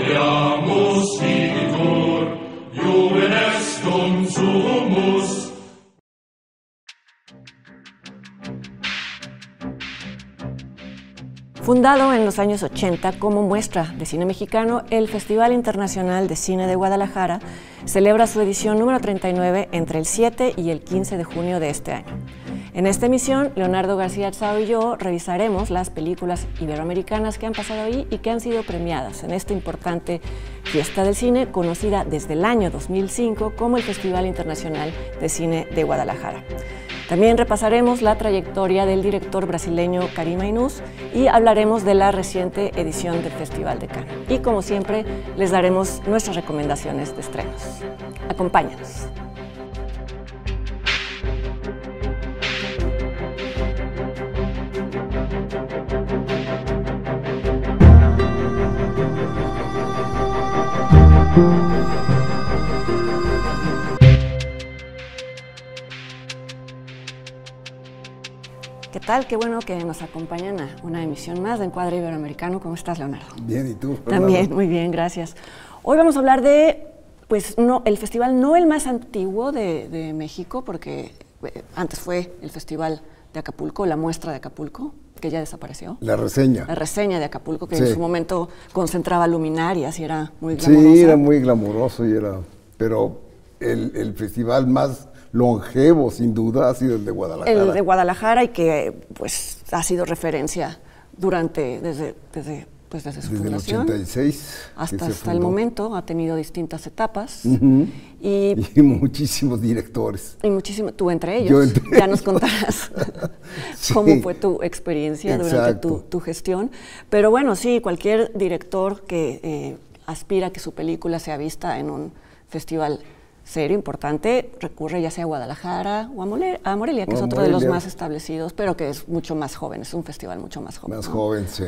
Oremus vigitur, Juven estum sumus. Fundado en los años 80 como muestra de cine mexicano, el Festival Internacional de Cine de Guadalajara celebra su edición número 39 entre el 7 y el 15 de junio de este año. En esta emisión, Leonardo García Arzao y yo revisaremos las películas iberoamericanas que han pasado ahí y que han sido premiadas en esta importante fiesta del cine, conocida desde el año 2005 como el Festival Internacional de Cine de Guadalajara. También repasaremos la trayectoria del director brasileño Karim Ainuz y hablaremos de la reciente edición del Festival de Cannes. Y como siempre, les daremos nuestras recomendaciones de estrenos. Acompáñanos. ¿Qué tal? Qué bueno que nos acompañan a una emisión más de Encuadre Iberoamericano. ¿Cómo estás, Leonardo? Bien, ¿y tú? También, muy bien, gracias. Hoy vamos a hablar de, pues, no, el festival no el más antiguo de México, porque antes fue el Festival de Acapulco, la muestra de Acapulco, que ya desapareció. La reseña. La reseña de Acapulco, que sí. En su momento concentraba luminarias y era muy glamurosa. Sí, era muy glamuroso, pero el festival más longevo, sin duda, ha sido el de Guadalajara. El de Guadalajara, y que pues ha sido referencia desde su fundación. Desde el 86. Hasta el momento ha tenido distintas etapas. Y muchísimos directores. Y tú entre ellos. Yo entre ya nos contarás sí. cómo fue tu experiencia durante tu gestión. Pero bueno, sí, cualquier director que aspira a que su película sea vista en un festival serio, importante, recurre ya sea a Guadalajara o a Morelia, que es otro de los más establecidos, pero que es mucho más joven, es un festival mucho más joven. Más joven, sí.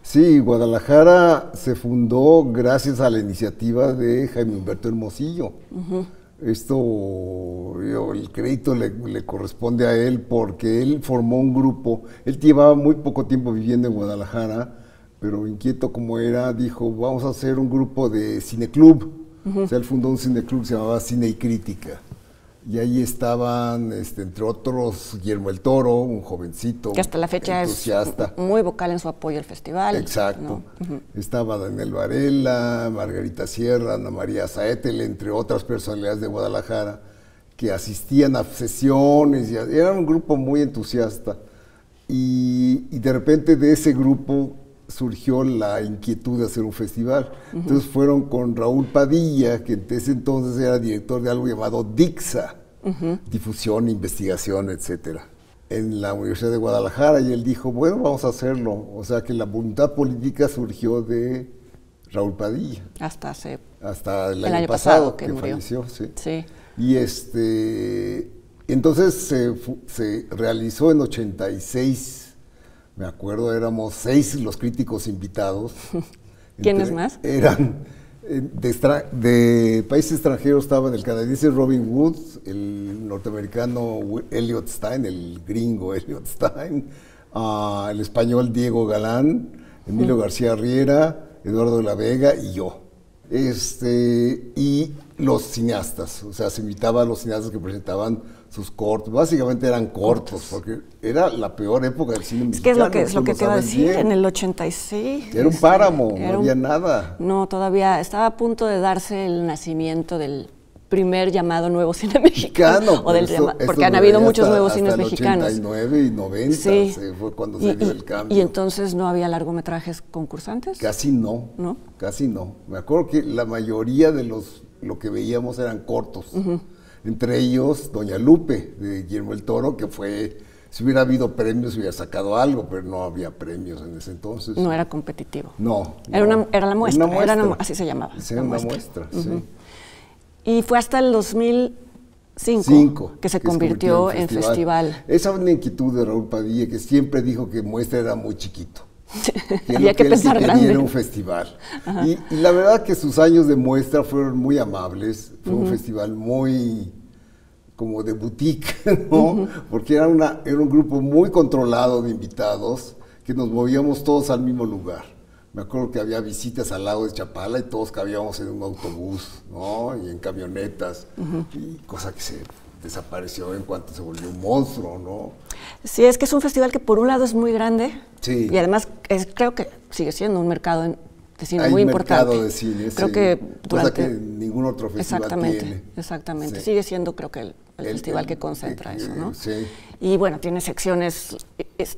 Sí, Guadalajara se fundó gracias a la iniciativa de Jaime Humberto Hermosillo. El crédito le corresponde a él porque él formó un grupo. Él llevaba muy poco tiempo viviendo en Guadalajara, pero inquieto como era, dijo, vamos a hacer un grupo de cineclub. O sea, él fundó un cineclub que se llamaba Cine y Crítica. Y ahí estaban, entre otros, Guillermo el Toro, un jovencito, que hasta la fecha entusiasta. Es muy vocal en su apoyo al festival. Exacto. ¿No? Estaba Daniel Varela, Margarita Sierra, Ana María Saetel, entre otras personalidades de Guadalajara, que asistían a sesiones. Era un grupo muy entusiasta. Y de repente de ese grupo surgió la inquietud de hacer un festival. Entonces fueron con Raúl Padilla, que en ese entonces era director de algo llamado DICSA, Difusión, Investigación, etcétera, en la Universidad de Guadalajara, y él dijo, bueno, vamos a hacerlo. O sea que la voluntad política surgió de Raúl Padilla. Hasta el año pasado que murió. Falleció, sí. Sí. Y entonces se realizó en 86. Me acuerdo, éramos 6 los críticos invitados. ¿Quiénes más? Eran de países extranjeros, estaban el canadiense Robin Wood, el norteamericano Elliot Stein, el gringo Elliot Stein, el español Diego Galán, Emilio García Riera, Eduardo de la Vega y yo. Y los cineastas, o sea, se invitaba a los cineastas que presentaban sus cortos, básicamente eran cortos, porque era la peor época del cine mexicano. Es lo que te iba a decir, bien. En el 86. Era un páramo, no había nada. No, todavía estaba a punto de darse el nacimiento del primer llamado nuevo cine mexicano. Porque han habido muchos nuevos cines mexicanos. Hasta el 89 y 90 sí. Fue cuando se dio el cambio. ¿Y entonces no había largometrajes concursantes? Casi no. ¿No? Casi no. Me acuerdo que la mayoría de lo que veíamos eran cortos. Entre ellos, Doña Lupe, de Guillermo el Toro, que fue, si hubiera habido premios, hubiera sacado algo, pero no había premios en ese entonces. No era competitivo. No. Era la muestra, así se llamaba. Sí, una muestra, sí. Y fue hasta el 2005 que se convirtió en festival. Esa es una inquietud de Raúl Padilla, que siempre dijo que muestra era muy chiquito. Había que pensar grande. Era un festival. Y la verdad que sus años de muestra fueron muy amables. Fue un festival muy como de boutique, ¿no? Porque era un grupo muy controlado de invitados que nos movíamos todos al mismo lugar. Me acuerdo que había visitas al lago de Chapala y todos cabíamos en un autobús, ¿no? Y en camionetas, y cosa que se desapareció en cuanto se volvió un monstruo, ¿no? Sí, es que es un festival que por un lado es muy grande, sí, y además creo que sigue siendo un mercado de cine hay muy importante. mercado de cine, creo sí, que cosa que ningún otro festival tiene. Exactamente, Sí. sigue siendo creo que el festival que concentra eso, ¿no? Sí. Y bueno, tiene secciones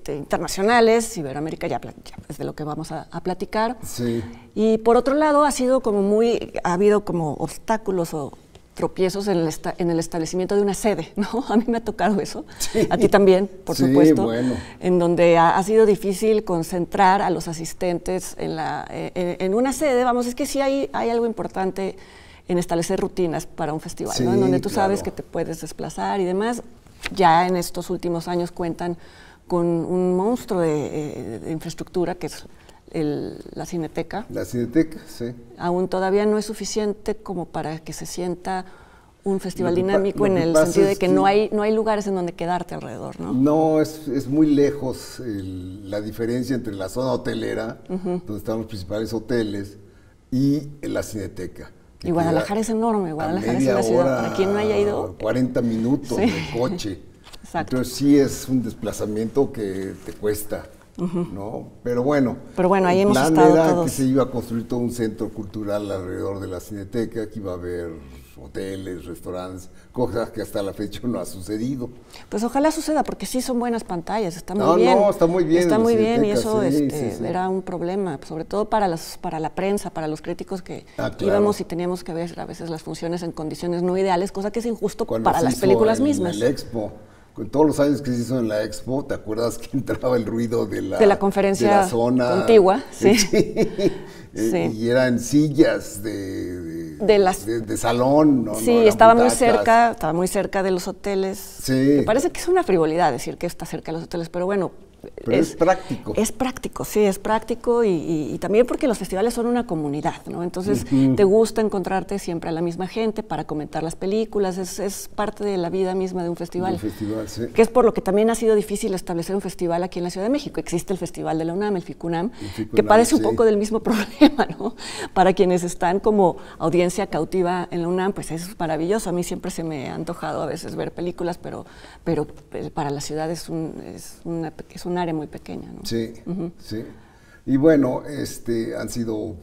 internacionales, Iberoamérica ya es de lo que vamos a platicar. Sí. Y por otro lado ha habido como obstáculos o tropiezos en el establecimiento de una sede, ¿no? A mí me ha tocado eso, Sí. a ti también, por Sí, supuesto, bueno. en donde ha sido difícil concentrar a los asistentes en una sede. Vamos, es que sí hay algo importante en establecer rutinas para un festival, Sí, ¿no? En donde tú claro. sabes que te puedes desplazar y demás. Ya en estos últimos años cuentan con un monstruo de infraestructura que es la Cineteca. La Cineteca, sí. Aún todavía no es suficiente como para que se sienta un festival Lo que dinámico en el pasa sentido de es que no hay lugares en donde quedarte alrededor, ¿no? No, es muy lejos la diferencia entre la zona hotelera, donde están los principales hoteles, y la Cineteca. Y Guadalajara es enorme, Guadalajara es una ciudad, para quien no haya ido. 40 minutos Sí. de coche. Exacto. Entonces sí es un desplazamiento que te cuesta, ¿no? Pero bueno, ahí hemos el plan estado era todos. que se iba a construir todo un centro cultural alrededor de la Cineteca, que iba a haber hoteles, restaurantes, cosas que hasta la fecha no ha sucedido. Pues ojalá suceda, porque sí son buenas pantallas, está muy No, bien. no, está muy bien Está en la muy bien y Cineteca, eso sí. era un problema, sobre todo para la prensa, para los críticos que Claro. íbamos y teníamos que ver a veces las funciones en condiciones no ideales, cosa que es injusto Cuando para se las hizo películas en mismas. el Expo, con todos los años que se hizo en la Expo, ¿te acuerdas que entraba el ruido de la conferencia de la zona contigua? Sí. Sí. Y eran sillas de salón, ¿no? Sí, no eran estaba butacas. muy cerca de los hoteles. Sí. Me parece que es una frivolidad decir que está cerca de los hoteles, pero bueno. Pero es práctico. Es práctico, sí, es práctico y también porque los festivales son una comunidad, ¿no? Entonces te gusta encontrarte siempre a la misma gente para comentar las películas, es parte de la vida misma de un festival. Un festival, sí. Que es por lo que también ha sido difícil establecer un festival aquí en la Ciudad de México. Existe el Festival de la UNAM, el FICUNAM, que padece un poco del mismo problema, ¿no? Para quienes están como audiencia cautiva en la UNAM, pues es maravilloso. A mí siempre se me ha antojado a veces ver películas, pero para la ciudad es un área muy pequeña, ¿no? Sí, sí. Y bueno, han sido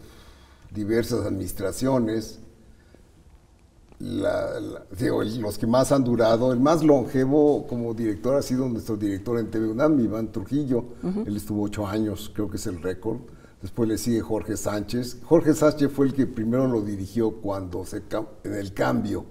diversas administraciones. Los que más han durado, el más longevo como director ha sido nuestro director en TV UNAM, Iván Trujillo. Él estuvo 8 años, creo que es el récord. Después le sigue Jorge Sánchez. Jorge Sánchez fue el que primero lo dirigió cuando en el cambio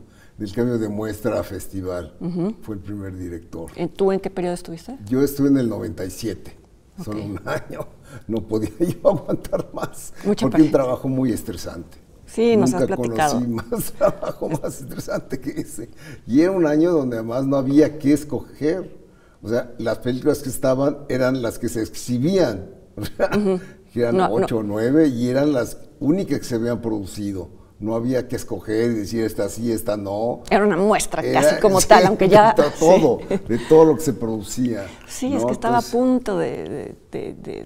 de muestra a festival. Fue el primer director. ¿Tú en qué periodo estuviste? Yo estuve en el 97, solo un año. No podía yo aguantar más, porque un trabajo muy estresante. Sí, nos has platicado. Nunca conocí más trabajo más estresante que ese. Y era un año donde además no había que escoger. O sea, las películas que estaban eran las que se exhibían. O sea, que eran 8 o 9 y eran las únicas que se habían producido. No había que escoger y decir esta sí, esta no. Era una muestra casi como tal, aunque ya... De todo lo que se producía. Sí, ¿no? es que estaba a punto de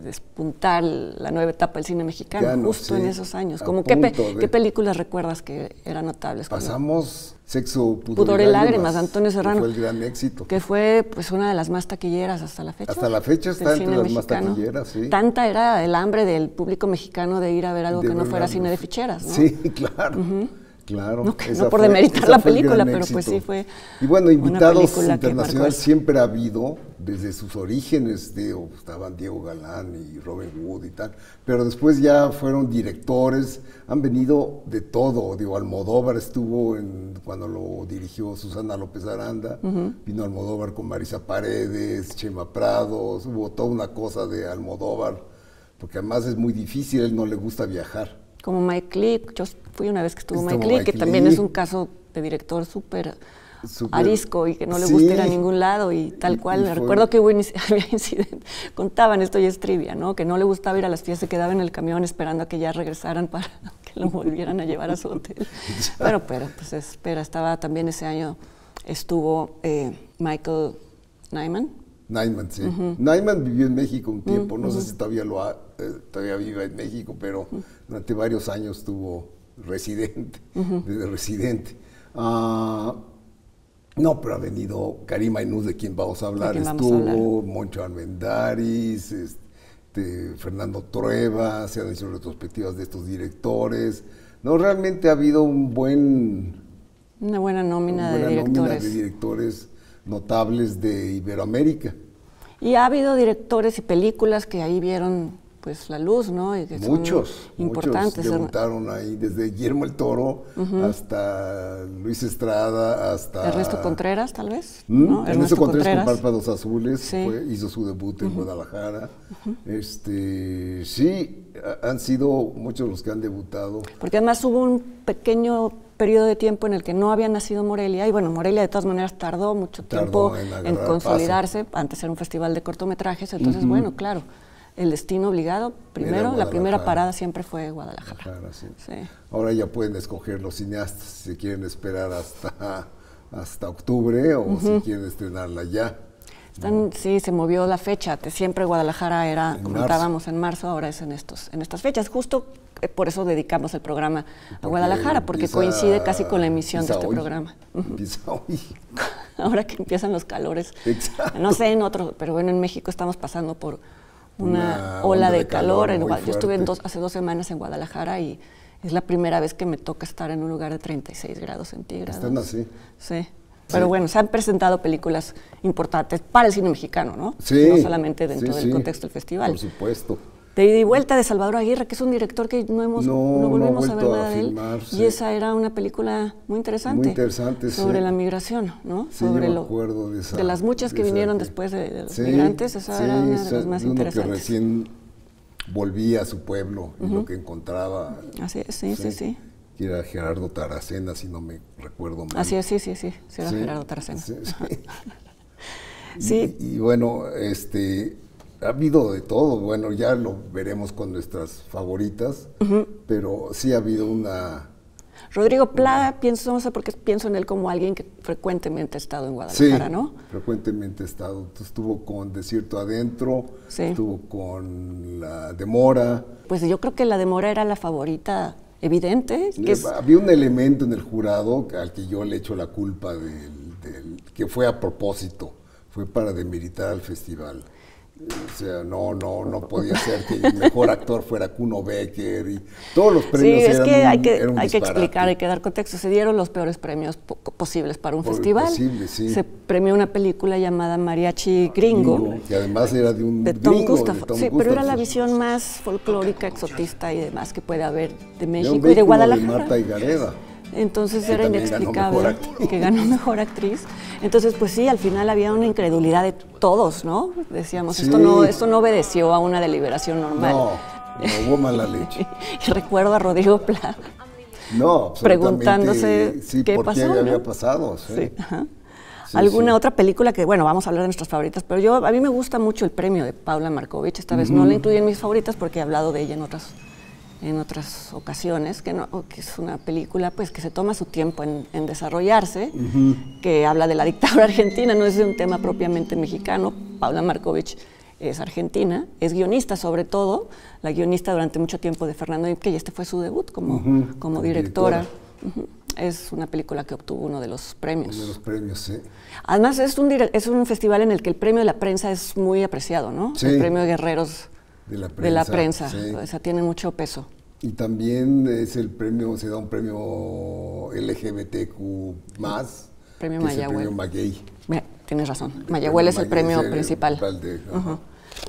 despuntar la nueva etapa del cine mexicano, justo en esos años. Como ¿qué películas recuerdas que eran notables? Pasamos Sexo, Pudor y Lágrimas, de Antonio Serrano. Que fue el gran éxito. Que fue pues una de las más taquilleras hasta la fecha. Hasta la fecha está entre las más taquilleras, sí. Tanta era el hambre del público mexicano de ir a ver algo que no fuera cine de ficheras, ¿no? Sí, claro. Claro. No por demeritar la película, pero pues sí fue. Y bueno, invitados internacionales siempre ha habido, desde sus orígenes, estaban Diego Galán y Robin Wood y tal, pero después ya fueron directores, han venido de todo. Almodóvar estuvo cuando lo dirigió Susana López Aranda, vino Almodóvar con Marisa Paredes, Chema Prados, hubo toda una cosa de Almodóvar, porque además es muy difícil, a él no le gusta viajar. Como Mike Leigh, yo fui una vez que estuvo Mike Leigh, que también es un caso de director súper arisco y que no le gusta ir a ningún lado y tal cual. Recuerdo que había incidentes, contaban, esto ya es trivia, ¿no? Que no le gustaba ir a las fiestas, se quedaba en el camión esperando a que ya regresaran para que lo volvieran a llevar a su hotel. Pero pues estaba también ese año, estuvo Michael Nyman, Nyman, sí. Nyman vivió en México un tiempo, no sé si todavía vive en México, pero durante varios años estuvo de residente. No, pero ha venido Karim Ainuz, de quien vamos a hablar, estuvo Moncho Armendáriz, Fernando Trueba, se han hecho retrospectivas de estos directores. No, realmente ha habido una buena nómina de directores notables de Iberoamérica. Y ha habido directores y películas que ahí vieron pues la luz, ¿no? Y que muchos importantes. Debutaron ahí, desde Guillermo el Toro hasta Luis Estrada, hasta... Ernesto Contreras, tal vez, ¿no? Ernesto Contreras con Párpados Azules, sí. Hizo su debut en Guadalajara. Sí, han sido muchos los que han debutado. Porque además hubo un pequeño periodo de tiempo en el que no había nacido Morelia, y bueno, Morelia de todas maneras tardó mucho tiempo en consolidarse. Antes era un festival de cortometrajes, entonces bueno, claro, el destino obligado, primero, la primera parada siempre fue Guadalajara. Sí. Sí. Ahora ya pueden escoger los cineastas si se quieren esperar hasta octubre o si quieren estrenarla ya. Sí, se movió la fecha, siempre Guadalajara era, comentábamos, en marzo, ahora es en estas fechas. Justo por eso dedicamos el programa a Guadalajara, porque coincide casi con la emisión de este programa. Empieza hoy. Ahora que empiezan los calores. Exacto. No sé en otro, pero bueno, en México estamos pasando por una ola de calor. Yo estuve hace 2 semanas en Guadalajara y es la primera vez que me toca estar en un lugar de 36 grados centígrados. ¿Están así? Sí. Pero bueno, se han presentado películas importantes para el cine mexicano, ¿no? Sí. No solamente dentro del contexto del festival. Por supuesto. De ida y vuelta de Salvador Aguirre, que es un director que no volvimos a ver nada de él. Sí. Y esa era una película muy interesante. Muy interesante, sobre la migración, ¿no? Sí, sobre yo me acuerdo de las muchas que vinieron después de los migrantes, esa era una de las más interesantes. Que recién volvía a su pueblo y lo que encontraba. Así es, sí. Que era Gerardo Taracena, si no me recuerdo mal. Así es, sí, era Gerardo Taracena. Sí. Y bueno, ha habido de todo. Bueno, ya lo veremos con nuestras favoritas, pero sí ha habido una... Rodrigo Pla, no sé por qué pienso en él como alguien que frecuentemente ha estado en Guadalajara, ¿no? Frecuentemente ha estado. Estuvo con Desierto Adentro, sí. Estuvo con la Demora. Pues yo creo que la Demora era la favorita evidente. Había un elemento en el jurado al que yo le echo la culpa que fue a propósito, fue para demeritar al festival. O sea, no podía ser que el mejor actor fuera Kuno Becker y todos los premios eran un disparate. Hay que explicar, hay que dar contexto. Se dieron los peores premios posibles para un festival. Sí. Se premió una película llamada Mariachi Gringo. Que además era de un de Tom gringo, Gustafson. Sí, pero era la visión más folclórica, exotista y demás que puede haber de México y de Guadalajara. De Marta Higareda. Entonces era inexplicable que ganó mejor actriz. Entonces, pues sí, al final había una incredulidad de todos, ¿no? Decíamos, esto no obedeció a una deliberación normal. No hubo mala leche. Y recuerdo a Rodrigo Pla preguntándose qué pasó. ¿Qué había pasado? Sí. ¿Alguna otra película que, bueno, vamos a hablar de nuestras favoritas, pero a mí me gusta mucho el premio de Paula Markovich. Esta vez no la incluí en mis favoritas porque he hablado de ella en otras ocasiones, que es una película pues que se toma su tiempo en desarrollarse, que habla de la dictadura argentina, no es de un tema propiamente mexicano. Paula Markovich es argentina, es guionista sobre todo, la guionista durante mucho tiempo de Fernando Imke, y este fue su debut como directora. Es una película que obtuvo uno de los premios. Uno de los premios, sí. Además es un festival en el que el premio de la prensa es muy apreciado, ¿no? Sí. El premio de Guerreros de la prensa, sí. O sea, tiene mucho peso. Y también se da un premio LGBTQ+, premio que es el Mayagüel. premio Maguey. Tienes razón, Mayagüel es el premio principal.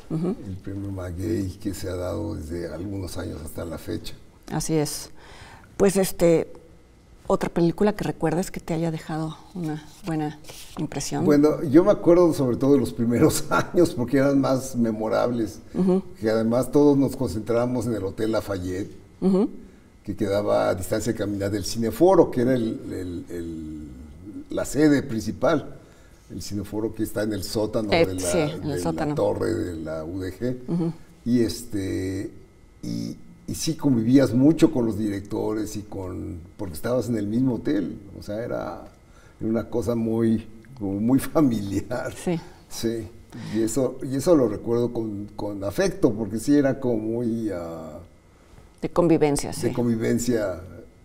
El premio Maguey, que se ha dado desde algunos años hasta la fecha. Así es. Pues otra película que recuerdes que te haya dejado una buena impresión. Bueno, yo me acuerdo sobre todo de los primeros años porque eran más memorables, que además todos nos concentrábamos en el Hotel Lafayette, que quedaba a distancia de caminar del Cineforo, que era la sede principal, el Cineforo que está en el sótano de la torre de la UDG, y sí convivías mucho con los directores porque estabas en el mismo hotel, o sea, era una cosa muy familiar. Sí. Sí. Y eso lo recuerdo con afecto, porque sí era como muy... de convivencia, sí. De convivencia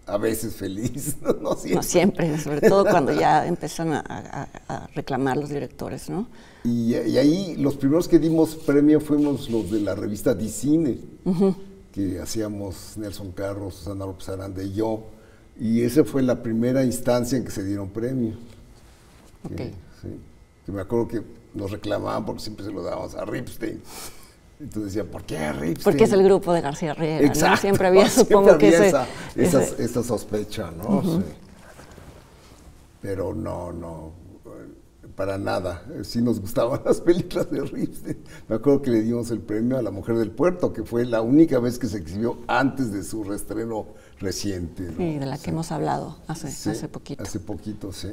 a veces feliz, no siempre. No siempre, sobre todo cuando ya empiezan a reclamar los directores, ¿no? Y ahí los primeros que dimos premio fuimos los de la revista Dicine, que hacíamos Nelson Carros, Susana López Aranda y yo, y esa fue la primera instancia en que se dieron premio. Okay. Que me acuerdo que nos reclamaban porque siempre se lo dábamos a Ripstein. Entonces decían, ¿por qué a Ripstein? Porque es el grupo de García Riera, exacto, ¿no? Siempre había, supongo que esa sospecha, ¿no? Sí. Pero no, para nada. Sí nos gustaban las películas de Ripstein. Me acuerdo que le dimos el premio a La Mujer del Puerto, que fue la única vez que se exhibió antes de su reestreno reciente, ¿no? Sí, de la que hemos hablado hace poquito. Hace poquito, sí.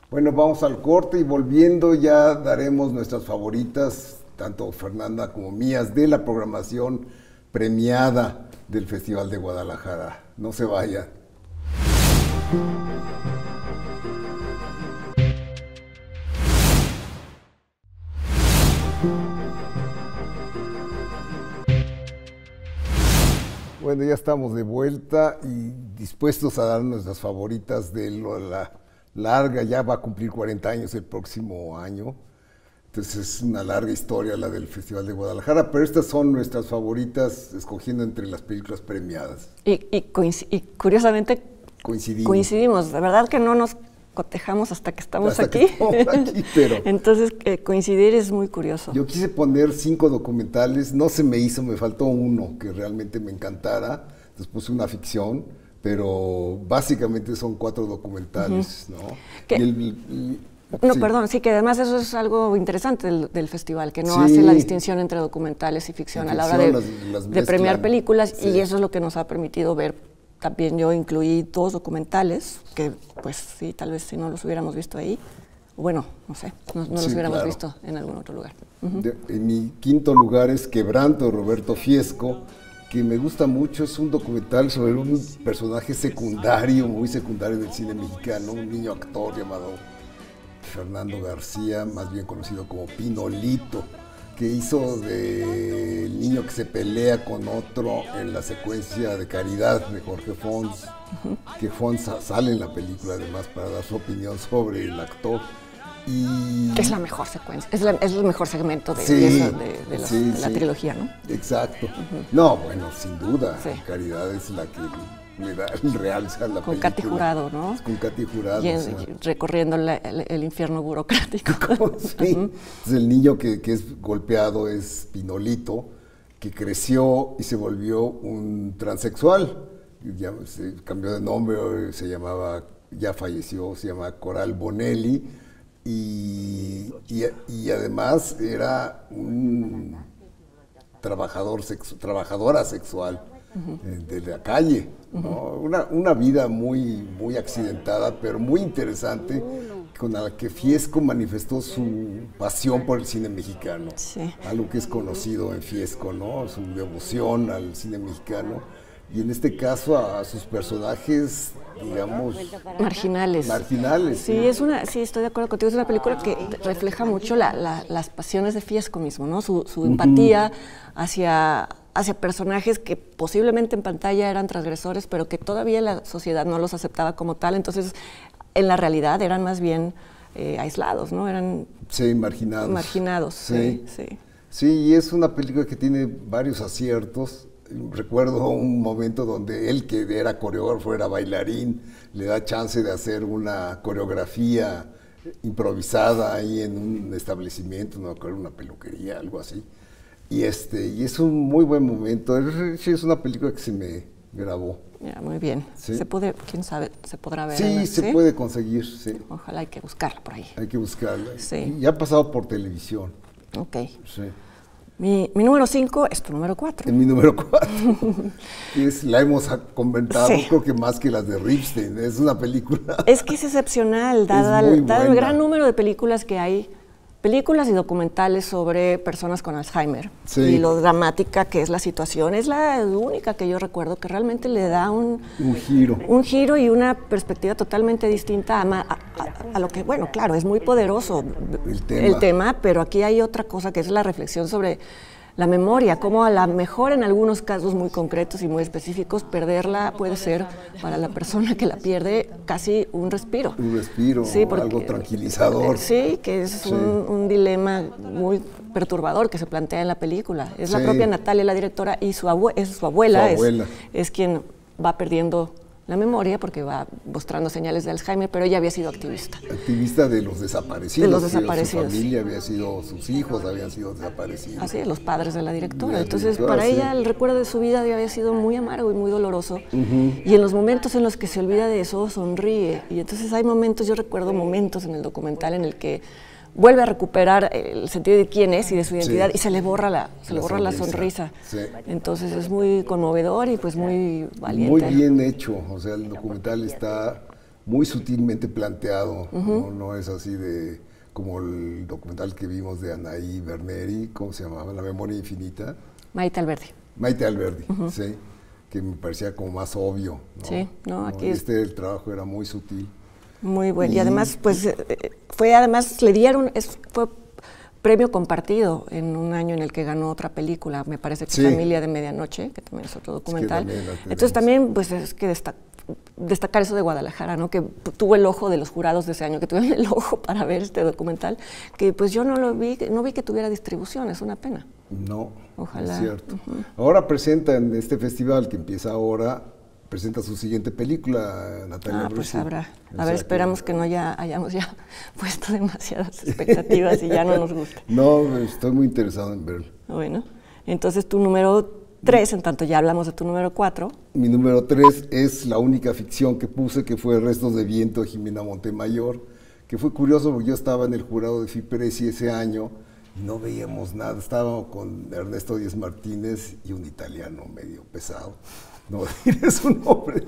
Bueno, vamos al corte y volviendo ya daremos nuestras favoritas, tanto Fernanda como mías, de la programación premiada del Festival de Guadalajara. No se vayan. Bueno, ya estamos de vuelta y dispuestos a dar nuestras favoritas de la larga, ya va a cumplir 40 años el próximo año. Entonces es una larga historia la del Festival de Guadalajara, pero estas son nuestras favoritas, escogiendo entre las películas premiadas. Y curiosamente coincidimos. De verdad que no nos cotejamos hasta que estamos aquí. Pero entonces coincidir es muy curioso. Yo quise poner 5 documentales, no se me hizo, me faltó uno que realmente me encantara. Entonces puse una ficción, pero básicamente son 4 documentales, ¿no? No, perdón, sí, que además eso es algo interesante del festival, que no hace la distinción entre documentales y ficción a la hora de premiar películas, y eso es lo que nos ha permitido ver. También yo incluí 2 documentales, que pues sí, tal vez si no los hubiéramos visto ahí, bueno, no sé, no los hubiéramos visto en algún otro lugar. En mi quinto lugar es Quebranto, de Roberto Fiesco, que me gusta mucho. Es un documental sobre un personaje secundario, muy secundario del cine mexicano, un niño actor llamado Fernando García, más bien conocido como Pinolito, que hizo del niño que se pelea con otro en la secuencia de Caridad de Jorge Fons, que Fons sale en la película además para dar su opinión sobre el actor. Y es la mejor secuencia, es el mejor segmento de la trilogía, ¿no? Exacto. No, bueno, sin duda, Caridad es la que le da el realce a la película. Con Katy Jurado, ¿no? Con Katy Jurado. Y recorriendo el infierno burocrático. Sí. Entonces el niño que es golpeado es Pinolito, que creció y se volvió un transexual. Ya se cambió de nombre, se llamaba, ya falleció, se llama Coral Bonelli. Y además era un trabajadora sexual de la calle, ¿no? Una vida muy, muy accidentada, pero muy interesante, con la que Fiesco manifestó su pasión por el cine mexicano, algo que es conocido en Fiesco, ¿no? Su devoción al cine mexicano, y en este caso a sus personajes, digamos, marginales. Sí, estoy de acuerdo contigo. Es una película que refleja mucho las pasiones de Fiesco mismo, ¿no? Su empatía hacia personajes que posiblemente en pantalla eran transgresores, pero que todavía la sociedad no los aceptaba como tal. Entonces, en la realidad eran más bien aislados, ¿no? Eran marginados. Sí, y es una película que tiene varios aciertos. Recuerdo un momento donde él, que era coreógrafo, era bailarín, le da chance de hacer una coreografía improvisada ahí en un establecimiento, no recuerdo, una peluquería, algo así. Y es un muy buen momento. Es una película que se me grabó. Ya, muy bien. ¿Sí? ¿Quién sabe? ¿Se podrá ver? Sí, se puede conseguir, sí. Ojalá, hay que buscarla por ahí. Hay que buscarla. Sí. Y ha pasado por televisión. Ok. Sí. Mi número 5 es tu número 4. Mi número 4. La hemos comentado, creo que más que las de Ripstein. Es una película. Es que es excepcional, dada el gran número de películas que hay. Películas y documentales sobre personas con Alzheimer y lo dramática que es la situación. Es la única que yo recuerdo que realmente le da un giro y una perspectiva totalmente distinta a lo que, bueno, claro, es muy poderoso El tema, pero aquí hay otra cosa que es la reflexión sobre la memoria, cómo a lo mejor en algunos casos muy concretos y muy específicos, perderla puede ser para la persona que la pierde casi un respiro. Un respiro, sí, porque, algo tranquilizador. Sí, que es un dilema muy perturbador que se plantea en la película. Es la propia Natalia, la directora, y su abuela. Es quien va perdiendo la memoria porque va mostrando señales de Alzheimer, pero ella había sido activista. Activista de los desaparecidos. De los desaparecidos. Su familia había sido, sus hijos habían sido desaparecidos. Así es, los padres de la directora. Entonces, para ella el recuerdo de su vida había sido muy amargo y muy doloroso. Y en los momentos en los que se olvida de eso, sonríe. Y entonces hay momentos, yo recuerdo momentos en el documental en el que vuelve a recuperar el sentido de quién es y de su identidad y se le borra la sonrisa. Sí. Entonces es muy conmovedor y pues muy valiente. Muy bien hecho, o sea, el documental está muy sutilmente planteado, no es así de como el documental que vimos de Anaí Berneri, ¿cómo se llamaba? La memoria infinita. Maite Alberdi. Maite Alberdi, sí, que me parecía como más obvio, ¿no? Sí, aquí el trabajo era muy sutil. Muy bueno, y además, pues, le dieron, fue premio compartido en un año en el que ganó otra película, me parece que Familia de Medianoche, que también es otro documental. Entonces también, pues, es que destacar eso de Guadalajara, ¿no? Que tuvo el ojo de los jurados de ese año, que tuvieron el ojo para ver este documental, que pues yo no vi que tuviera distribución, es una pena. No, ojalá. Es cierto. Ahora presenta en este festival que empieza ahora, presenta su siguiente película, Natalia Bruschi. Pues habrá. A ver, esperamos que no hayamos ya puesto demasiadas expectativas y ya no nos guste. No, estoy muy interesado en verlo. Bueno, entonces tu número 3, en tanto ya hablamos de tu número 4. Mi número 3 es la única ficción que puse, que fue Restos de Viento de Jimena Montemayor, que fue curioso porque yo estaba en el jurado de FIPRESI ese año y no veíamos nada. Estaba con Ernesto Díez Martínez y un italiano medio pesado. No diré su nombre,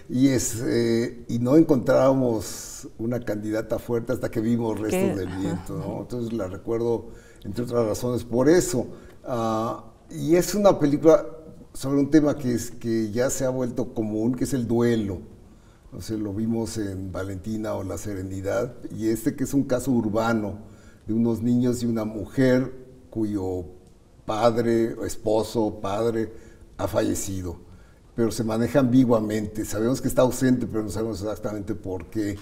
y no encontrábamos una candidata fuerte hasta que vimos Restos del Viento, ¿no? Entonces la recuerdo, entre otras razones, por eso. Y es una película sobre un tema que ya se ha vuelto común, que es el duelo. O sea, lo vimos en Valentina o La Serenidad, y que es un caso urbano de unos niños y una mujer cuyo padre, padre, ha fallecido, pero se maneja ambiguamente. Sabemos que está ausente, pero no sabemos exactamente por qué.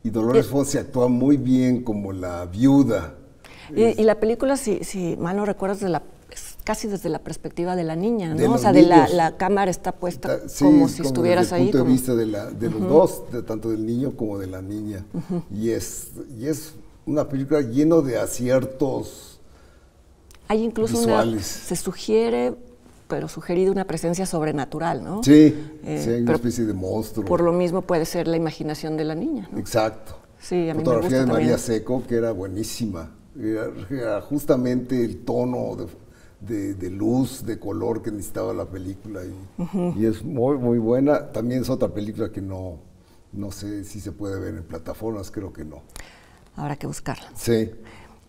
Y Dolores Fonsi actúa muy bien como la viuda. Y la película, si mal no recuerdo, casi desde la perspectiva de la niña, ¿no? O sea, la cámara está puesta como si estuvieras ahí. Desde el punto de vista de los dos, tanto del niño como de la niña. Y es una película llena de aciertos. Hay incluso visuales. Se sugiere, pero sugerido, una presencia sobrenatural, ¿no? Sí, hay una especie de monstruo. Por lo mismo puede ser la imaginación de la niña, ¿no? Exacto. Sí, a mí Fotografía me gusta de María también. Seco, que era buenísima. Era justamente el tono de luz, de color que necesitaba la película. Y es muy, muy buena. También es otra película que no sé si se puede ver en plataformas, creo que no. Habrá que buscarla. Sí.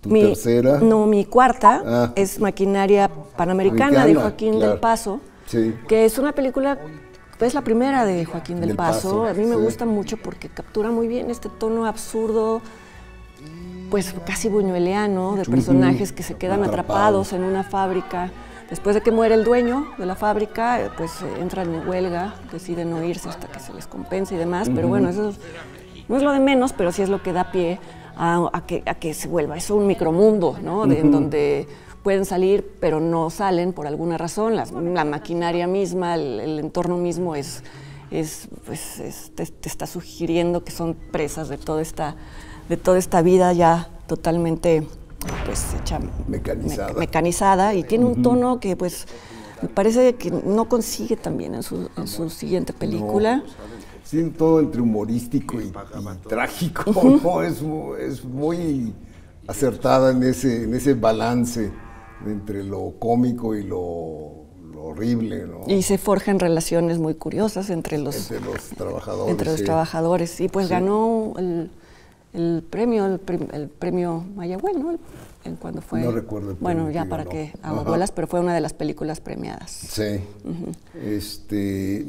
¿Tu tercera? No, mi cuarta es Maquinaria Panamericana de Joaquín del Paso, que es una película, es la primera de Joaquín del Paso. A mí me gusta mucho porque captura muy bien este tono absurdo, pues casi buñueliano, de personajes que se quedan atrapados en una fábrica. Después de que muere el dueño de la fábrica, pues entran en huelga, deciden no irse hasta que se les compense y demás, pero bueno, eso no es lo de menos, pero sí es lo que da pie a que se vuelva eso un micromundo, ¿no? En donde pueden salir, pero no salen por alguna razón. La maquinaria misma, el entorno mismo te está sugiriendo que son presas de toda esta vida ya totalmente hecha mecanizada, y tiene un tono que pues me parece que no consigue también en su siguiente película. No. Sí, todo entre humorístico y trágico, ¿no? Es muy acertada en ese balance entre lo cómico y lo horrible, ¿no? Y se forjan relaciones muy curiosas entre los trabajadores. Entre los trabajadores. Y pues ganó el premio Mayagüel, ¿no? Cuando fue. No recuerdo el premio. Bueno, ya para que hago bolas, pero fue una de las películas premiadas. Sí.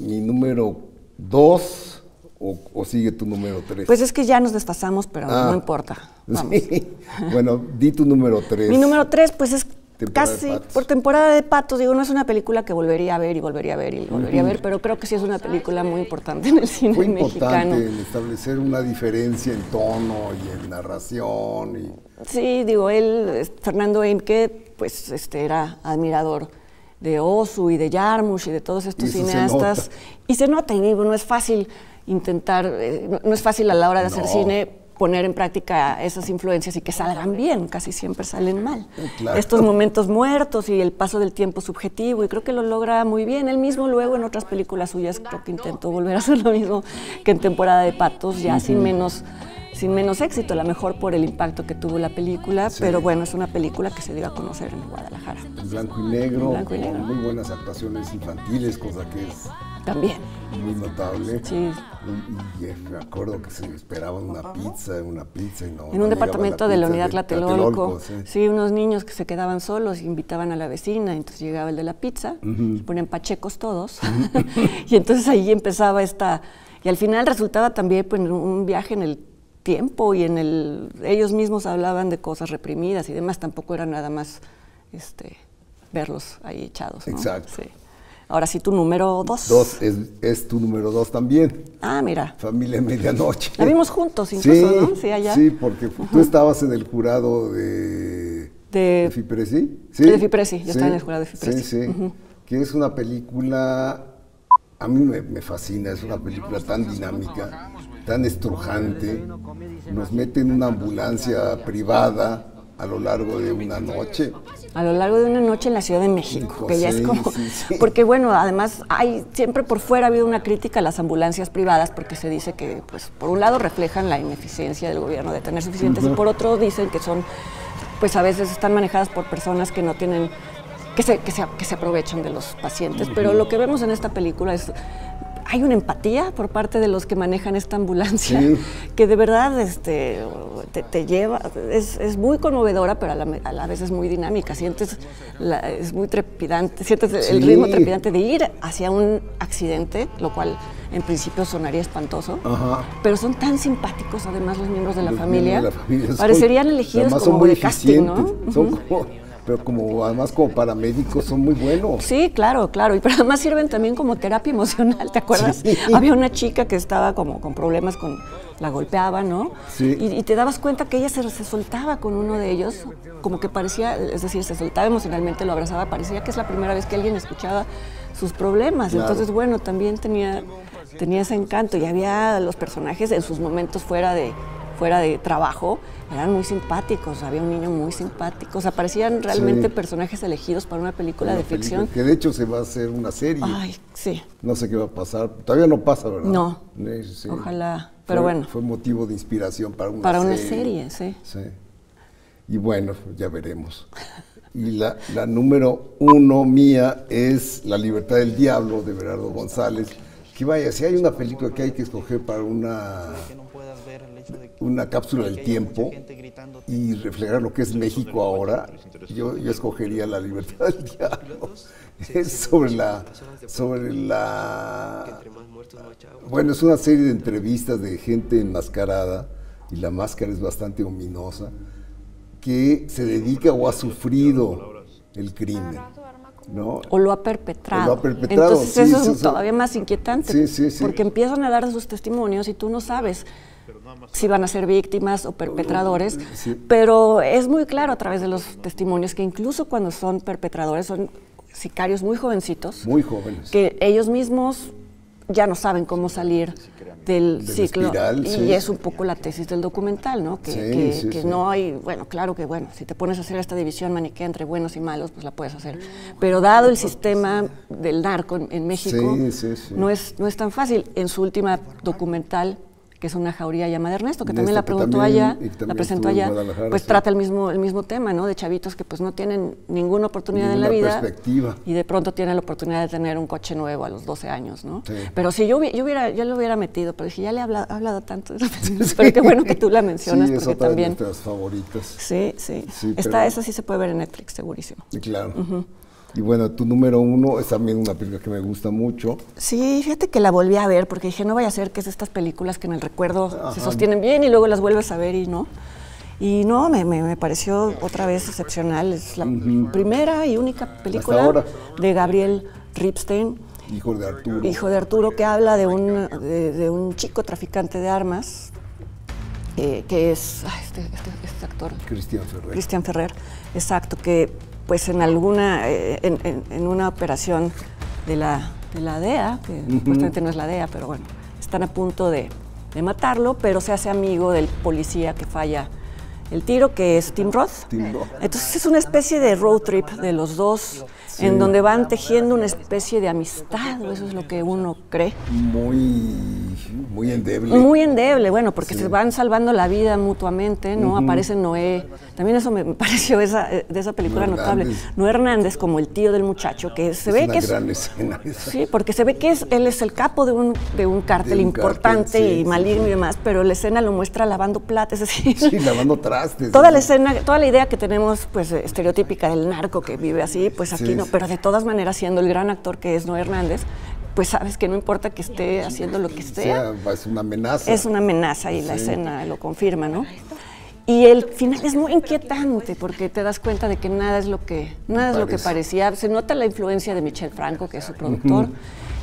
Mi número 2 o sigue tu número 3? Pues es que ya nos desfasamos, pero no importa. Vamos. Sí. Bueno, di tu número 3. Mi número 3, pues es Temporada casi de Patos. por temporada de Patos. Digo, no es una película que volvería a ver y volvería a ver y volvería a ver, pero creo que sí es una película muy importante en el cine Fue mexicano. importante en establecer una diferencia en tono y en narración. Sí, digo, él, Fernando Eimke, pues era admirador de Ozu y de Jarmusch y de todos estos Y eso se cineastas. nota. Y se nota, y digo, no es fácil intentar, no es fácil a la hora de hacer No. cine poner en práctica esas influencias y que salgan bien, casi siempre salen mal. Claro. Estos momentos muertos y el paso del tiempo subjetivo, y creo que lo logra muy bien. Él mismo luego en otras películas suyas creo que intentó volver a hacer lo mismo que en Temporada de Patos, ya sin menos éxito, a lo mejor por el impacto que tuvo la película, Sí. pero bueno, es una película que se dio a conocer en Guadalajara. En blanco y negro, Blanco y negro. con muy buenas actuaciones infantiles, cosa que es También, muy notable. sí. Y me acuerdo que se esperaban una pizza y no. En no un llegaba departamento la de la pizza unidad de Tlatelolco, sí. sí, unos niños que se quedaban solos y invitaban a la vecina, entonces llegaba el de la pizza, se ponían pachecos todos, y entonces ahí empezaba y al final resultaba también pues, un viaje en el tiempo y ellos mismos hablaban de cosas reprimidas y demás, tampoco era nada más verlos ahí echados, ¿no? Exacto. Sí. Ahora sí, tu número 2. 2 es tu número 2 también. Ah, mira, Familia Medianoche. la vimos juntos incluso, ¿no? Sí, allá. Sí, porque tú estabas en el jurado de Fipresi. ¿Sí? De Fipresi, yo estaba en el jurado de Fipresi. Sí, sí. Que es una película, a mí me fascina, es una película tan dinámica, tan estrujante. Nos mete en una ambulancia privada a lo largo de una noche. A lo largo de una noche en la Ciudad de México, que ya es Sí, como... sí. Porque bueno, además siempre por fuera ha habido una crítica a las ambulancias privadas porque se dice que, pues, por un lado reflejan la ineficiencia del gobierno de tener suficientes y por otro dicen que son, pues a veces están manejadas por personas que no tienen, que se aprovechan de los pacientes. Pero lo que vemos en esta película es... Hay una empatía por parte de los que manejan esta ambulancia, Sí. que de verdad te lleva, es muy conmovedora, pero a la vez es muy dinámica. Es muy trepidante, sientes el Sí. ritmo trepidante de ir hacia un accidente, lo cual en principio sonaría espantoso, Ajá. pero son tan simpáticos además los miembros de la Los familia, miembros de la familia son- parecerían elegidos además son como muy de casting, ¿no? eficientes, pero además como paramédicos son muy buenos. Sí, claro, y pero además sirven también como terapia emocional, ¿te acuerdas? Sí. Había una chica que estaba como con problemas la golpeaba, ¿no? Sí. Y te dabas cuenta que ella se soltaba con uno de ellos, como que parecía, es decir, se soltaba emocionalmente, lo abrazaba, parecía que es la primera vez que alguien escuchaba sus problemas. Claro. Entonces, bueno, también tenía ese encanto y había los personajes en sus momentos fuera de trabajo, eran muy simpáticos, había un niño muy simpático, o sea, parecían realmente Sí. personajes elegidos para una película de ficción. Que de hecho se va a hacer una serie. Ay, sí, No sé qué va a pasar. Todavía no pasa, ¿verdad? No. Sí. Ojalá, pero bueno. Fue motivo de inspiración para una serie, sí. Sí. Y bueno, ya veremos. Y la número 1 mía es La Libertad del Diablo, de Bernardo González. Que vaya, si hay una película que hay que escoger para una cápsula del tiempo y reflejar lo que es México ahora, yo escogería La Libertad del Diablo. Es sobre la... Bueno, es una serie de entrevistas de gente enmascarada, y la máscara es bastante ominosa, que se dedica o ha sufrido el crimen, ¿no? O lo ha perpetrado. O lo ha perpetrado, Entonces sí, eso es sí, todavía más inquietante, Sí. porque empiezan a dar sus testimonios y tú no sabes si van a ser víctimas o perpetradores, Sí. pero es muy claro a través de los testimonios que incluso cuando son perpetradores son sicarios muy jovencitos, Muy jóvenes. que ellos mismos ya no saben cómo salir del ciclo. espiral, y sí. es un poco la tesis del documental, ¿no? Que Sí. no hay, bueno, claro que bueno, si te pones a hacer esta división maniquea entre buenos y malos, pues la puedes hacer. Pero dado el sistema del narco en México, Sí. no es tan fácil. En su última documental, que es Una jauría llamada Ernesto, que también la preguntó allá, la presentó estuvo en allá, Guadalajara, pues sí. trata el mismo tema, ¿no? De chavitos que pues no tienen ninguna oportunidad en la Ninguna vida perspectiva. y de pronto tienen la oportunidad de tener un coche nuevo a los 12 años, ¿no? Sí. Pero si yo lo hubiera metido, pero dije, ya le he hablado tanto de esa película, pero qué bueno que tú la mencionas, Sí, es porque otra de también... nuestras favoritas. Sí. Sí, pero- Esa sí se puede ver en Netflix, segurísimo. Sí, claro. Y bueno, tu número 1 es también una película que me gusta mucho. Sí, fíjate que la volví a ver porque dije, no vaya a ser que es de estas películas que en el recuerdo se sostienen bien y luego las vuelves a ver y no. Y no, me pareció otra vez excepcional. Es la primera y única película de Gabriel Ripstein. Hijo de Arturo. Hijo de Arturo, que habla de un chico traficante de armas, que es este actor. Cristian Ferrer, exacto, que pues en alguna, en una operación de la DEA, que supuestamente no es la DEA, pero bueno, están a punto de matarlo, pero se hace amigo del policía que falla el tiro, que es Tim Roth. Entonces es una especie de road trip de los dos, en donde van tejiendo una especie de amistad, o eso es lo que uno cree. Muy endeble. Muy endeble, bueno, porque se van salvando la vida mutuamente, ¿no? Aparece Noé, también eso me pareció de esa película notable. Noé Hernández como el tío del muchacho, que se ve que es... gran escena esa. Sí, porque se ve que él es el capo de un cártel importante y maligno y demás, pero la escena lo muestra lavando platos, es decir... Sí, lavando trastes. Toda la escena, toda la idea que tenemos, pues, estereotípica del narco que vive así, pues aquí no, pero de todas maneras, siendo el gran actor que es Noé Hernández, pues sabes que no importa que esté haciendo lo que sea. Es una amenaza. Es una amenaza y la escena lo confirma, ¿no? Y el final es muy inquietante porque te das cuenta de que nada es lo que parecía. Se nota la influencia de Michel Franco, que es su productor,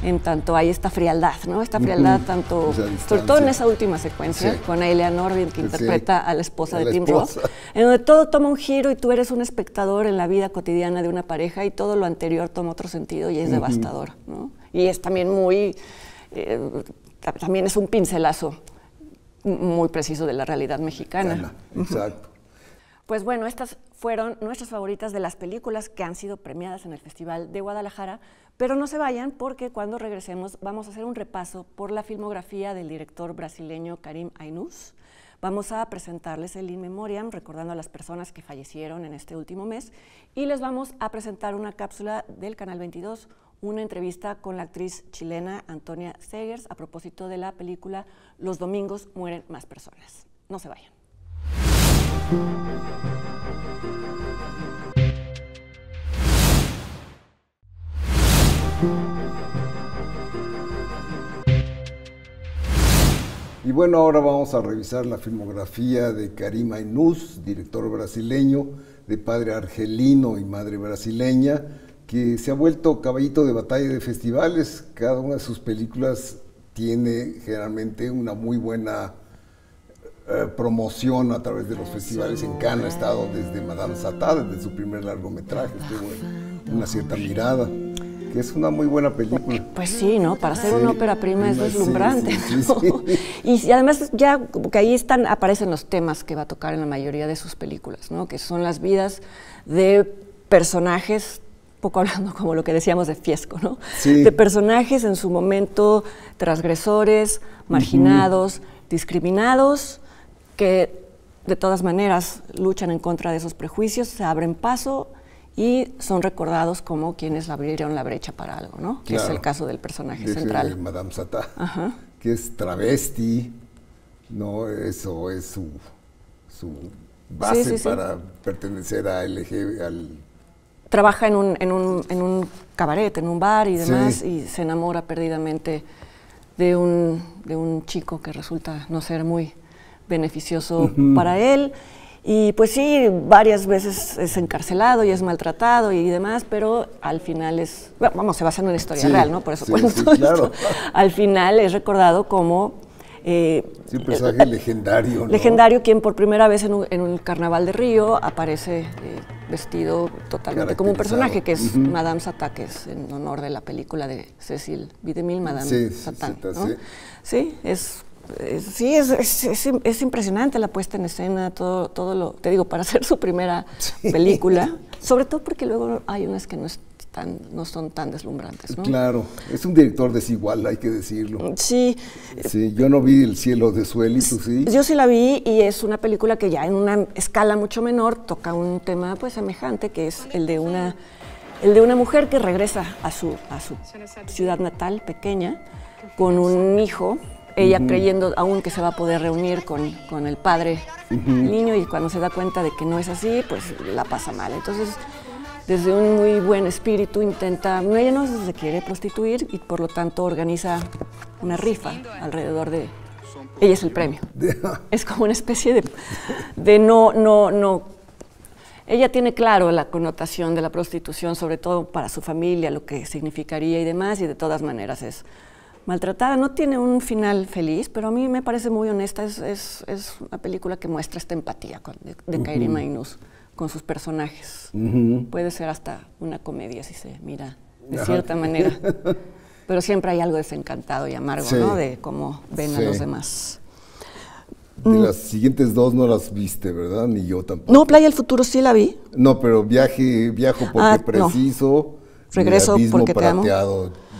en tanto hay esta frialdad, ¿no? Esta frialdad tanto, sobre todo en esa última secuencia, con Ailean Norvin, que interpreta a la esposa de Tim Roth, en donde todo toma un giro y tú eres un espectador en la vida cotidiana de una pareja y todo lo anterior toma otro sentido y es devastador, ¿no? Y es también también es un pincelazo muy preciso de la realidad mexicana. Exacto. Pues bueno, estas fueron nuestras favoritas de las películas que han sido premiadas en el Festival de Guadalajara, pero no se vayan porque cuando regresemos vamos a hacer un repaso por la filmografía del director brasileño Karim Ainuz. Vamos a presentarles el In Memoriam, recordando a las personas que fallecieron en este último mes, y les vamos a presentar una cápsula del Canal 22, una entrevista con la actriz chilena Antonia Segers a propósito de la película Los domingos mueren más personas. No se vayan. Y bueno, ahora vamos a revisar la filmografía de Karim Ainuz, director brasileño, de padre argelino y madre brasileña, que se ha vuelto caballito de batalla de festivales. Cada una de sus películas tiene generalmente una muy buena promoción a través de los festivales. En Cannes ha estado desde Madame Satá, desde su primer largometraje, estuvo en Una cierta mirada, que es una muy buena película. Pues sí, ¿no? Para hacer una ópera prima es deslumbrante. ¿No? Y además ya como que ahí aparecen los temas que va a tocar en la mayoría de sus películas, ¿no? Que son las vidas de personajes, poco hablando como lo que decíamos de Fiesco, ¿no? De personajes en su momento transgresores, marginados, discriminados, que de todas maneras luchan en contra de esos prejuicios, se abren paso y son recordados como quienes abrieron la brecha para algo, ¿no? Que es el caso del personaje central. Madame Satá, que es travesti, ¿no? Eso es su base para pertenecer a Trabaja en un cabaret, en un bar y demás, y se enamora perdidamente de un chico que resulta no ser muy beneficioso para él. Y pues sí, varias veces es encarcelado y es maltratado y demás, pero al final se basa en una historia real, ¿no? Por eso cuento todo esto. Al final es recordado como... un personaje legendario, ¿no? Legendario, quien por primera vez en un carnaval de Río aparece vestido totalmente como un personaje, que es Madame Satá, que es en honor de la película de Cécile B. DeMille, Madame Satán, ¿no? Sí, es impresionante la puesta en escena, todo lo, te digo, para hacer su primera película, sobre todo porque luego hay unas que no son tan deslumbrantes, ¿no? Claro, es un director desigual, hay que decirlo. Sí. Yo no vi El cielo de Sueli, ¿tú sí? Yo sí la vi y es una película que ya en una escala mucho menor toca un tema pues semejante, que es el de una mujer que regresa a su ciudad natal pequeña con un hijo, ella creyendo aún que se va a poder reunir con el padre del niño, y cuando se da cuenta de que no es así, pues la pasa mal. Entonces, desde un muy buen espíritu intenta, ella no se quiere prostituir y por lo tanto organiza una rifa alrededor de, ella es el premio. Es como una especie de no. Ella tiene claro la connotación de la prostitución, sobre todo para su familia, lo que significaría y demás, y de todas maneras es maltratada. No tiene un final feliz, pero a mí me parece muy honesta. Es una película que muestra esta empatía de Kairi Maynooth con sus personajes. Puede ser hasta una comedia si se mira de cierta manera, pero siempre hay algo desencantado y amargo, ¿no? De cómo ven a los demás. De las siguientes dos no las viste, ¿verdad? Ni yo tampoco. No, Playa del Futuro sí la vi. No, pero viajo porque preciso. Regreso porque te amo.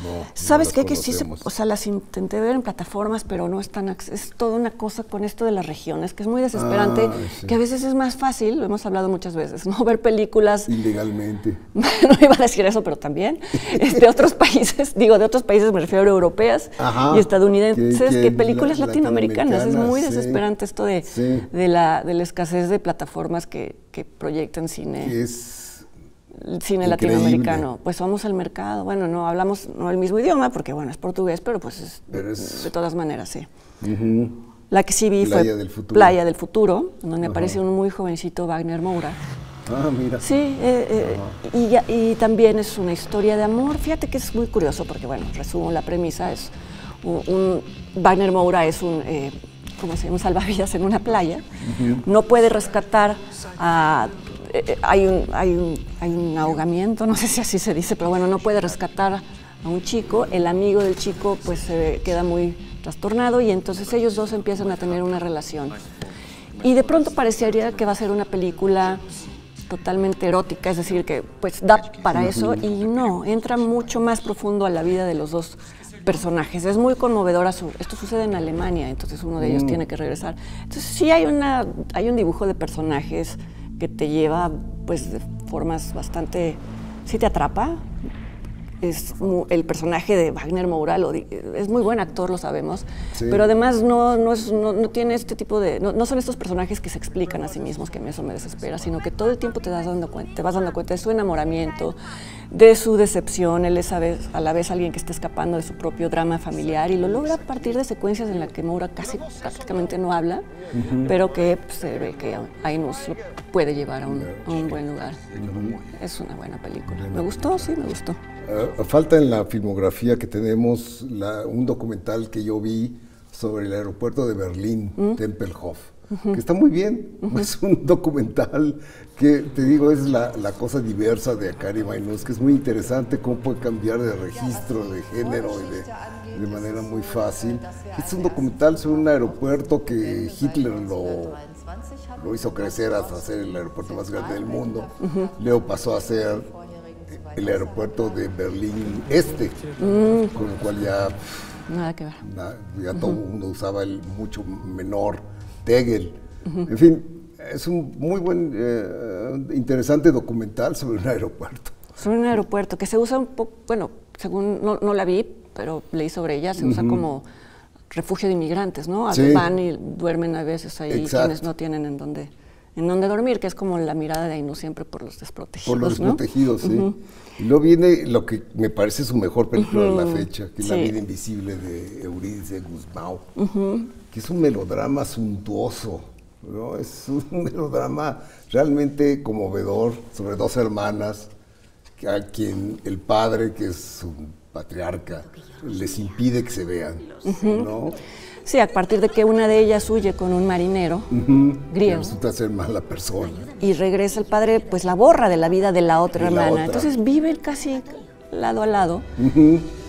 No, ¿Sabes no qué? Que sí, o sea, las intenté ver en plataformas, pero no están, es toda una cosa con esto de las regiones, que es muy desesperante, que a veces es más fácil, lo hemos hablado muchas veces, ¿no? Ver películas... Ilegalmente. No iba a decir eso, pero también, de otros países, de otros países me refiero a europeas y estadounidenses, que películas latinoamericanas. Es muy desesperante esto de la escasez de plataformas que proyectan cine. Cine latinoamericano, pues vamos al mercado, bueno, no hablamos el mismo idioma, porque bueno, es portugués, pero pues de todas maneras, sí. La que sí vi fue Playa del Futuro, donde aparece un muy jovencito Wagner Moura. Ah, mira. Sí, y también es una historia de amor. Fíjate que es muy curioso, porque bueno, resumo la premisa, es Wagner Moura es un salvavidas en una playa, no puede rescatar a... Hay un ahogamiento, no sé si así se dice, pero bueno, no puede rescatar a un chico. El amigo del chico pues se queda muy trastornado y entonces ellos dos empiezan a tener una relación. Y de pronto parecería que va a ser una película totalmente erótica, es decir, que pues da para eso, y no, entra mucho más profundo a la vida de los dos personajes. Es muy conmovedora. Esto sucede en Alemania, entonces uno de ellos tiene que regresar. Entonces sí hay un dibujo de personajes que te lleva pues de formas bastante, sí te atrapa. El personaje de Wagner Moura es muy buen actor, lo sabemos, pero además no tiene este tipo de, no son estos personajes que se explican a sí mismos, que eso me desespera, sino que todo el tiempo te vas dando cuenta de su enamoramiento, de su decepción. Él es a la vez alguien que está escapando de su propio drama familiar, y lo logra a partir de secuencias en las que Moura prácticamente no habla, pero que se ve que Maynooth lo puede llevar a un buen lugar. Es una buena película. ¿Me gustó? Sí, me gustó. Falta en la filmografía que tenemos un documental que yo vi sobre el aeropuerto de Berlín, Tempelhof, que está muy bien. Es un documental que, te digo, es la cosa diversa de Kairi Maynooth, que es muy interesante cómo puede cambiar de registro, de género y de manera muy fácil. Es un documental sobre un aeropuerto que Hitler lo hizo crecer hasta ser el aeropuerto más grande del mundo. Luego pasó a ser el aeropuerto de Berlín Este, con el cual ya nada que ver. Ya todo el mundo usaba el mucho menor Tegel. En fin, es un muy buen, interesante documental sobre un aeropuerto. Sobre un aeropuerto que se usa un poco, bueno, según, no la vi, pero leí sobre ella, se usa como refugio de inmigrantes, ¿no? Van y duermen a veces ahí. Exacto. Quienes no tienen en dónde dormir, que es como la mirada de Maynooth siempre por los desprotegidos. Por los desprotegidos, sí. Y luego viene lo que me parece su mejor película de la fecha, que es La vida invisible de Eurídice Guzmán, que es un melodrama suntuoso, ¿no? Es un melodrama realmente conmovedor sobre dos hermanas, a quien el padre, que es un patriarca, les impide que se vean, ¿no? Sí, a partir de que una de ellas huye con un marinero griego. Resulta ser mala persona. Y regresa el padre, pues la borra de la vida de la otra hermana. Entonces viven casi lado a lado,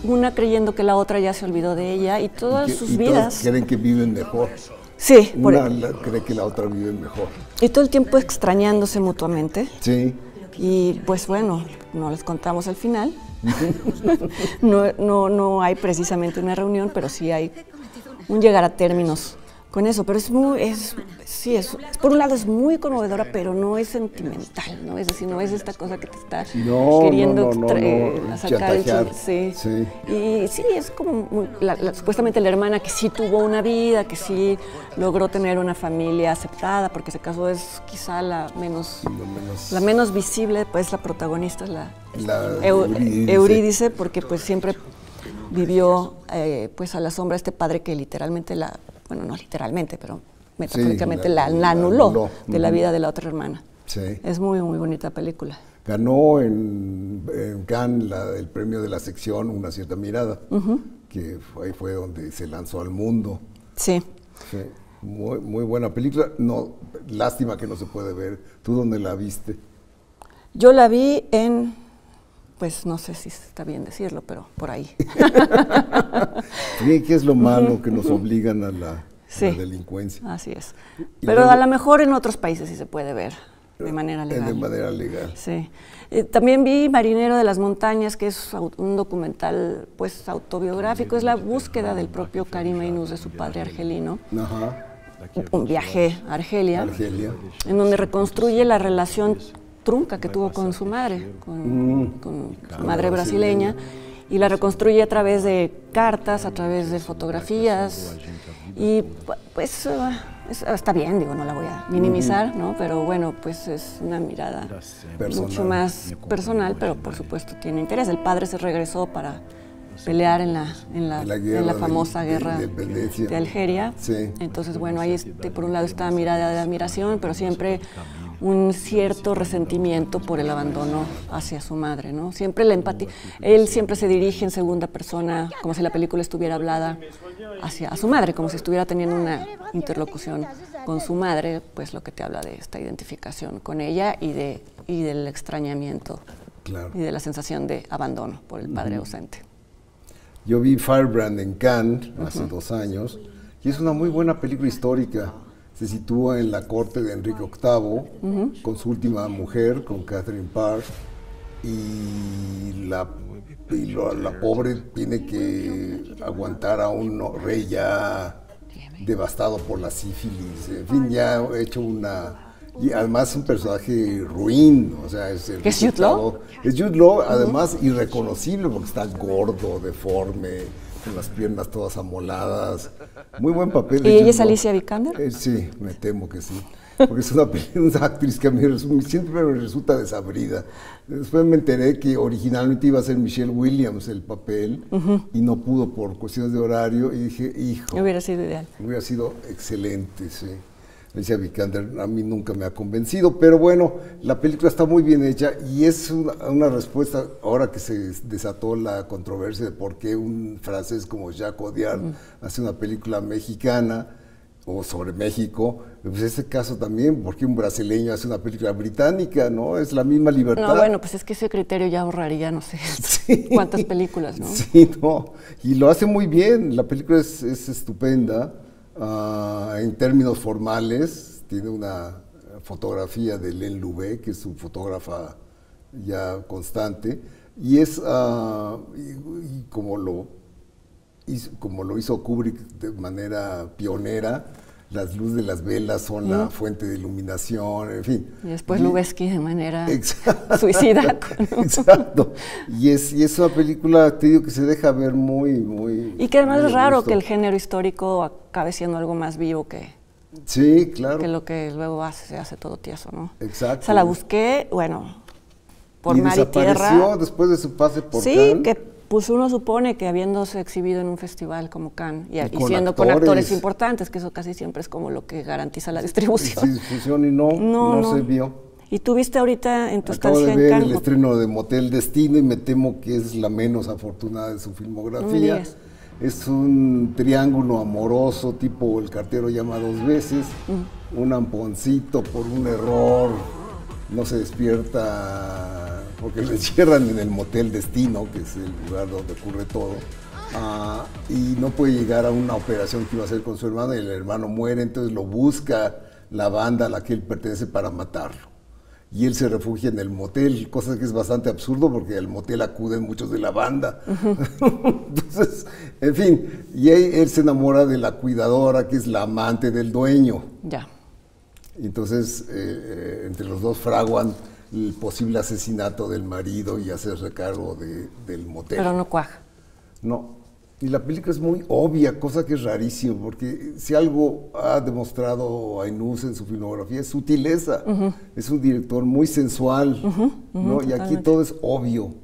una creyendo que la otra ya se olvidó de ella, y todas sus vidas... Todos creen que viven mejor. Sí. Una cree que la otra vive mejor. Y todo el tiempo extrañándose mutuamente. Sí. Y pues bueno, no les contamos el final. No hay precisamente una reunión, pero sí hay un llegar a términos con eso, pero sí, por un lado es muy conmovedora, pero no es sentimental, ¿no? Es decir, no es esta cosa que te está queriendo sacar el chiste. Sí. Y sí, es como supuestamente la hermana que sí tuvo una vida, que sí logró tener una familia aceptada, porque ese caso es quizá la menos visible, pues la protagonista es la Eurídice, porque pues siempre vivió pues a la sombra de este padre que literalmente bueno, no literalmente, pero metafóricamente la anuló de la vida de la otra hermana. Sí. Es muy, muy bonita película. Ganó en Cannes el premio de la sección Una cierta mirada, que ahí fue donde se lanzó al mundo. Sí. Sí. Muy, muy buena película. No, lástima que no se puede ver. ¿Tú dónde la viste? Yo la vi pues no sé si está bien decirlo, pero por ahí. ¿Qué es lo malo que nos obligan a la delincuencia? Así es. Pero a lo mejor en otros países sí se puede ver de manera legal. De manera legal. Sí. También vi Marinero de las Montañas, que es un documental pues autobiográfico. Es la búsqueda del propio Karim Aynús de su padre argelino. Ajá. Un viaje a Argelia, en donde reconstruye la relación trunca que tuvo con su madre, con su madre brasileña, y la reconstruye a través de cartas, a través de fotografías, y pues está bien, digo, no la voy a minimizar, ¿no? Pero bueno, pues es una mirada mucho más personal, pero por supuesto tiene interés. El padre se regresó para pelear en la famosa guerra de Algeria. Sí. Entonces, bueno, ahí por un lado está mirada de admiración, pero siempre un cierto resentimiento por el abandono hacia su madre, ¿no? Siempre la empatía. Él siempre se dirige en segunda persona, como si la película estuviera hablada hacia su madre, como si estuviera teniendo una interlocución con su madre, pues lo que te habla de esta identificación con ella y del extrañamiento, claro, y de la sensación de abandono por el padre ausente. Yo vi Firebrand en Cannes hace 2 años y es una muy buena película histórica. Se sitúa en la corte de Enrique VIII con su última mujer, con Catherine Parr, y la pobre tiene que aguantar a un rey ya devastado por la sífilis. En fin, ya ha hecho y además es un personaje ruin, o sea, es Jude Law. Es Jude Law, además irreconocible porque está gordo, deforme, con las piernas todas amoladas. Muy buen papel. ¿Y ella es Alicia Vikander? Sí, me temo que sí. Porque es una actriz que a mí siempre me resulta desabrida. Después me enteré que originalmente iba a ser Michelle Williams el papel y no pudo por cuestiones de horario y dije, hijo. Hubiera sido ideal. Hubiera sido excelente, sí. Alicia Vikander a mí nunca me ha convencido, pero bueno, la película está muy bien hecha y es una respuesta, ahora que se desató la controversia de por qué un francés como Jacques Audiard hace una película mexicana o sobre México, pues ese caso también, porque un brasileño hace una película británica, ¿no? Es la misma libertad. No, bueno, pues es que ese criterio ya ahorraría, no sé, cuántas películas, ¿no? Sí, no, y lo hace muy bien, la película es estupenda. En términos formales, tiene una fotografía de Hélène Loubet, que es su fotógrafa ya constante, y es y como lo hizo Kubrick de manera pionera, las luces de las velas son la fuente de iluminación, en fin. Y después Lubezki de manera suicida. ¿No? Exacto. Y es una película, te digo, que se deja ver muy, muy... Y que además es raro que el género histórico acabe siendo algo más vivo que... Sí, claro. Que lo que luego se hace todo tieso, ¿no? Exacto. O sea, la busqué, bueno, por y mar y tierra. desapareció después de su pase por sí, Cannes. Que pues uno supone que habiéndose exhibido en un festival como Cannes y siendo con actores importantes, que eso casi siempre es como lo que garantiza la distribución. Sí, distribución y no se vio. ¿Y tú viste ahorita en tu Acabo estancia de ver en Cannes? El estreno de Motel Destino y me temo que es la menos afortunada de su filmografía. Es un triángulo amoroso tipo El cartero llama 2 veces, un amponcito por un error no se despierta porque le encierran en el Motel Destino, que es el lugar donde ocurre todo, y no puede llegar a una operación que iba a hacer con su hermano y el hermano muere, entonces lo busca la banda a la que él pertenece para matarlo. y él se refugia en el motel, cosa que es bastante absurdo porque al motel acuden muchos de la banda. Entonces, en fin, y él se enamora de la cuidadora, que es la amante del dueño. Ya. Entonces, entre los dos fraguan el posible asesinato del marido y hacerse cargo del motel. Pero no cuaja. No. Y la película es muy obvia, cosa que es rarísimo, porque si algo ha demostrado Ainuz en su filmografía es sutileza. Es un director muy sensual, ¿no? Y aquí todo es obvio.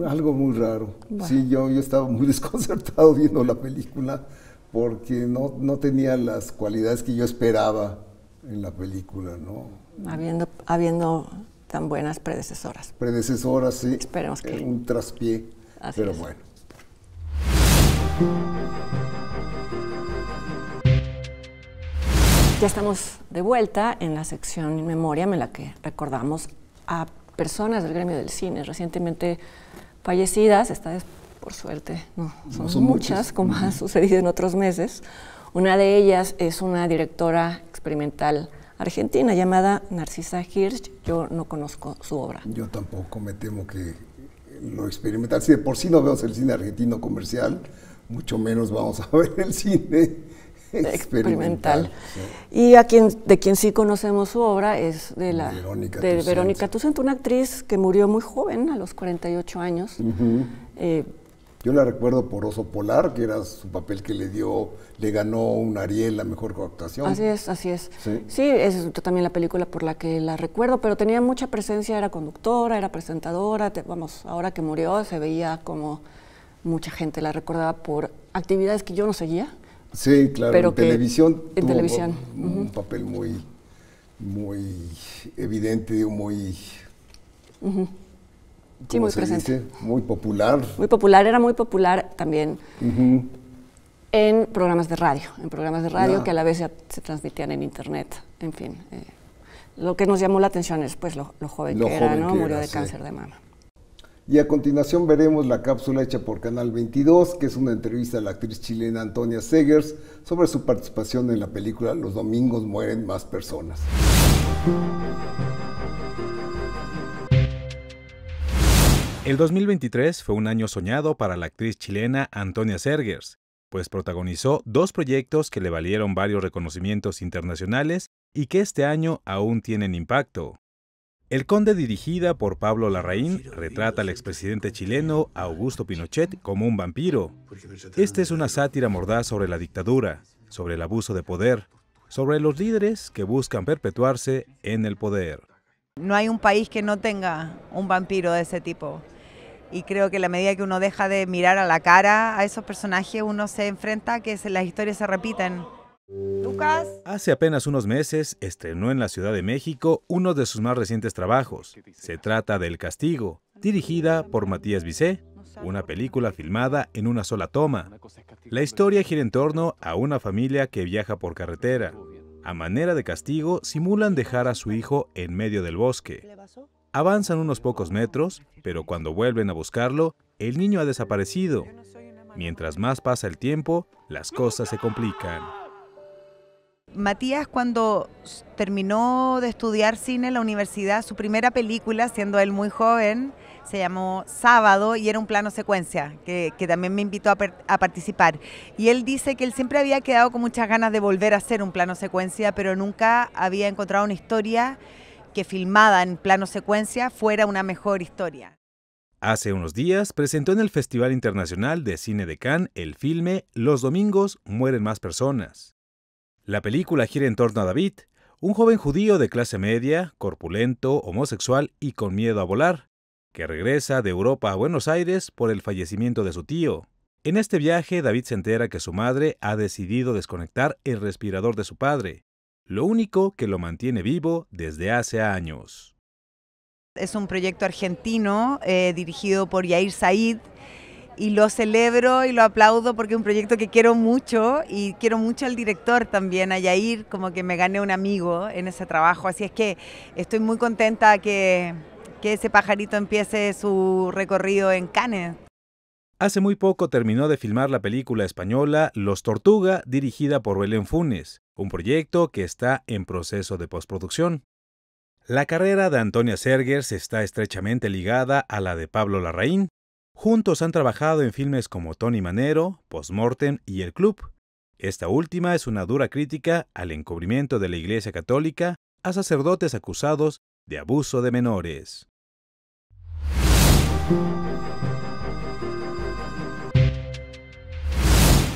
Algo muy raro. Bueno. Sí, yo estaba muy desconcertado viendo la película porque no tenía las cualidades que yo esperaba en la película, ¿no? Habiendo tan buenas predecesoras. Predecesoras, sí. Esperemos que... Un traspié, Así pero es. bueno. Ya estamos de vuelta en la sección In Memoriam, en la que recordamos a personas del gremio del cine recientemente fallecidas. Esta vez, por suerte, no son muchas, como ha sucedido en otros meses. Una de ellas es una directora experimental argentina llamada Narcisa Hirsch. Yo no conozco su obra. Yo tampoco, me temo que lo experimental, si de por sí no vemos el cine argentino comercial, mucho menos vamos a ver el cine experimental. Sí. Y de quien sí conocemos su obra es de Verónica Toussaint, una actriz que murió muy joven, a los 48 años. Yo la recuerdo por Oso Polar, que era su papel que le ganó un Ariel, la mejor actuación. Así es, así es. Sí, es también la película por la que la recuerdo, pero tenía mucha presencia, era conductora, era presentadora, ahora que murió se veía como mucha gente la recordaba por actividades que yo no seguía. Sí, claro, pero en televisión tuvo un papel muy evidente, muy... Sí, muy presente. Muy popular. Muy popular, era muy popular también en programas de radio, que a la vez se transmitían en internet, en fin. Lo que nos llamó la atención es pues lo joven que era, ¿no? Murió de cáncer de mama. Y a continuación veremos la cápsula hecha por Canal 22, que es una entrevista a la actriz chilena Antonia Segers sobre su participación en la película Los domingos mueren más personas. El 2023 fue un año soñado para la actriz chilena Antonia Segers, pues protagonizó 2 proyectos que le valieron varios reconocimientos internacionales y que este año aún tienen impacto. El Conde, dirigida por Pablo Larraín, retrata al expresidente chileno Augusto Pinochet como un vampiro. Esta es una sátira mordaz sobre la dictadura, sobre el abuso de poder, sobre los líderes que buscan perpetuarse en el poder. No hay un país que no tenga un vampiro de ese tipo. Y creo que a la medida que uno deja de mirar a la cara a esos personajes, uno se enfrenta a que las historias se repiten. Lucas. Hace apenas unos meses estrenó en la Ciudad de México uno de sus más recientes trabajos. Se trata de El Castigo, dirigida por Matías Bizet, una película filmada en una sola toma. La historia gira en torno a una familia que viaja por carretera. A manera de castigo, simulan dejar a su hijo en medio del bosque. Avanzan unos pocos metros, pero cuando vuelven a buscarlo, el niño ha desaparecido. Mientras más pasa el tiempo, las cosas se complican. Matías, cuando terminó de estudiar cine en la universidad, su primera película, siendo él muy joven, se llamó Sábado y era un plano secuencia, que también me invitó a participar. Y él dice que él siempre había quedado con muchas ganas de volver a hacer un plano secuencia, pero nunca había encontrado una historia que filmada en plano secuencia fuera una mejor historia. Hace unos días presentó en el Festival Internacional de Cine de Cannes el filme Los domingos mueren más personas. La película gira en torno a David, un joven judío de clase media, corpulento, homosexual y con miedo a volar, que regresa de Europa a Buenos Aires por el fallecimiento de su tío. En este viaje, David se entera que su madre ha decidido desconectar el respirador de su padre, lo único que lo mantiene vivo desde hace años. Es un proyecto argentino dirigido por Yair Said, y lo celebro y lo aplaudo porque es un proyecto que quiero mucho y quiero mucho al director también, a Yair, como que me gané un amigo en ese trabajo, así es que estoy muy contenta que ese pajarito empiece su recorrido en Cannes. Hace muy poco terminó de filmar la película española Los Tortuga, dirigida por Belén Funes, un proyecto que está en proceso de postproducción. La carrera de Antonia Serguers está estrechamente ligada a la de Pablo Larraín. Juntos han trabajado en filmes como Tony Manero, Postmortem y El Club. Esta última es una dura crítica al encubrimiento de la Iglesia Católica a sacerdotes acusados de abuso de menores.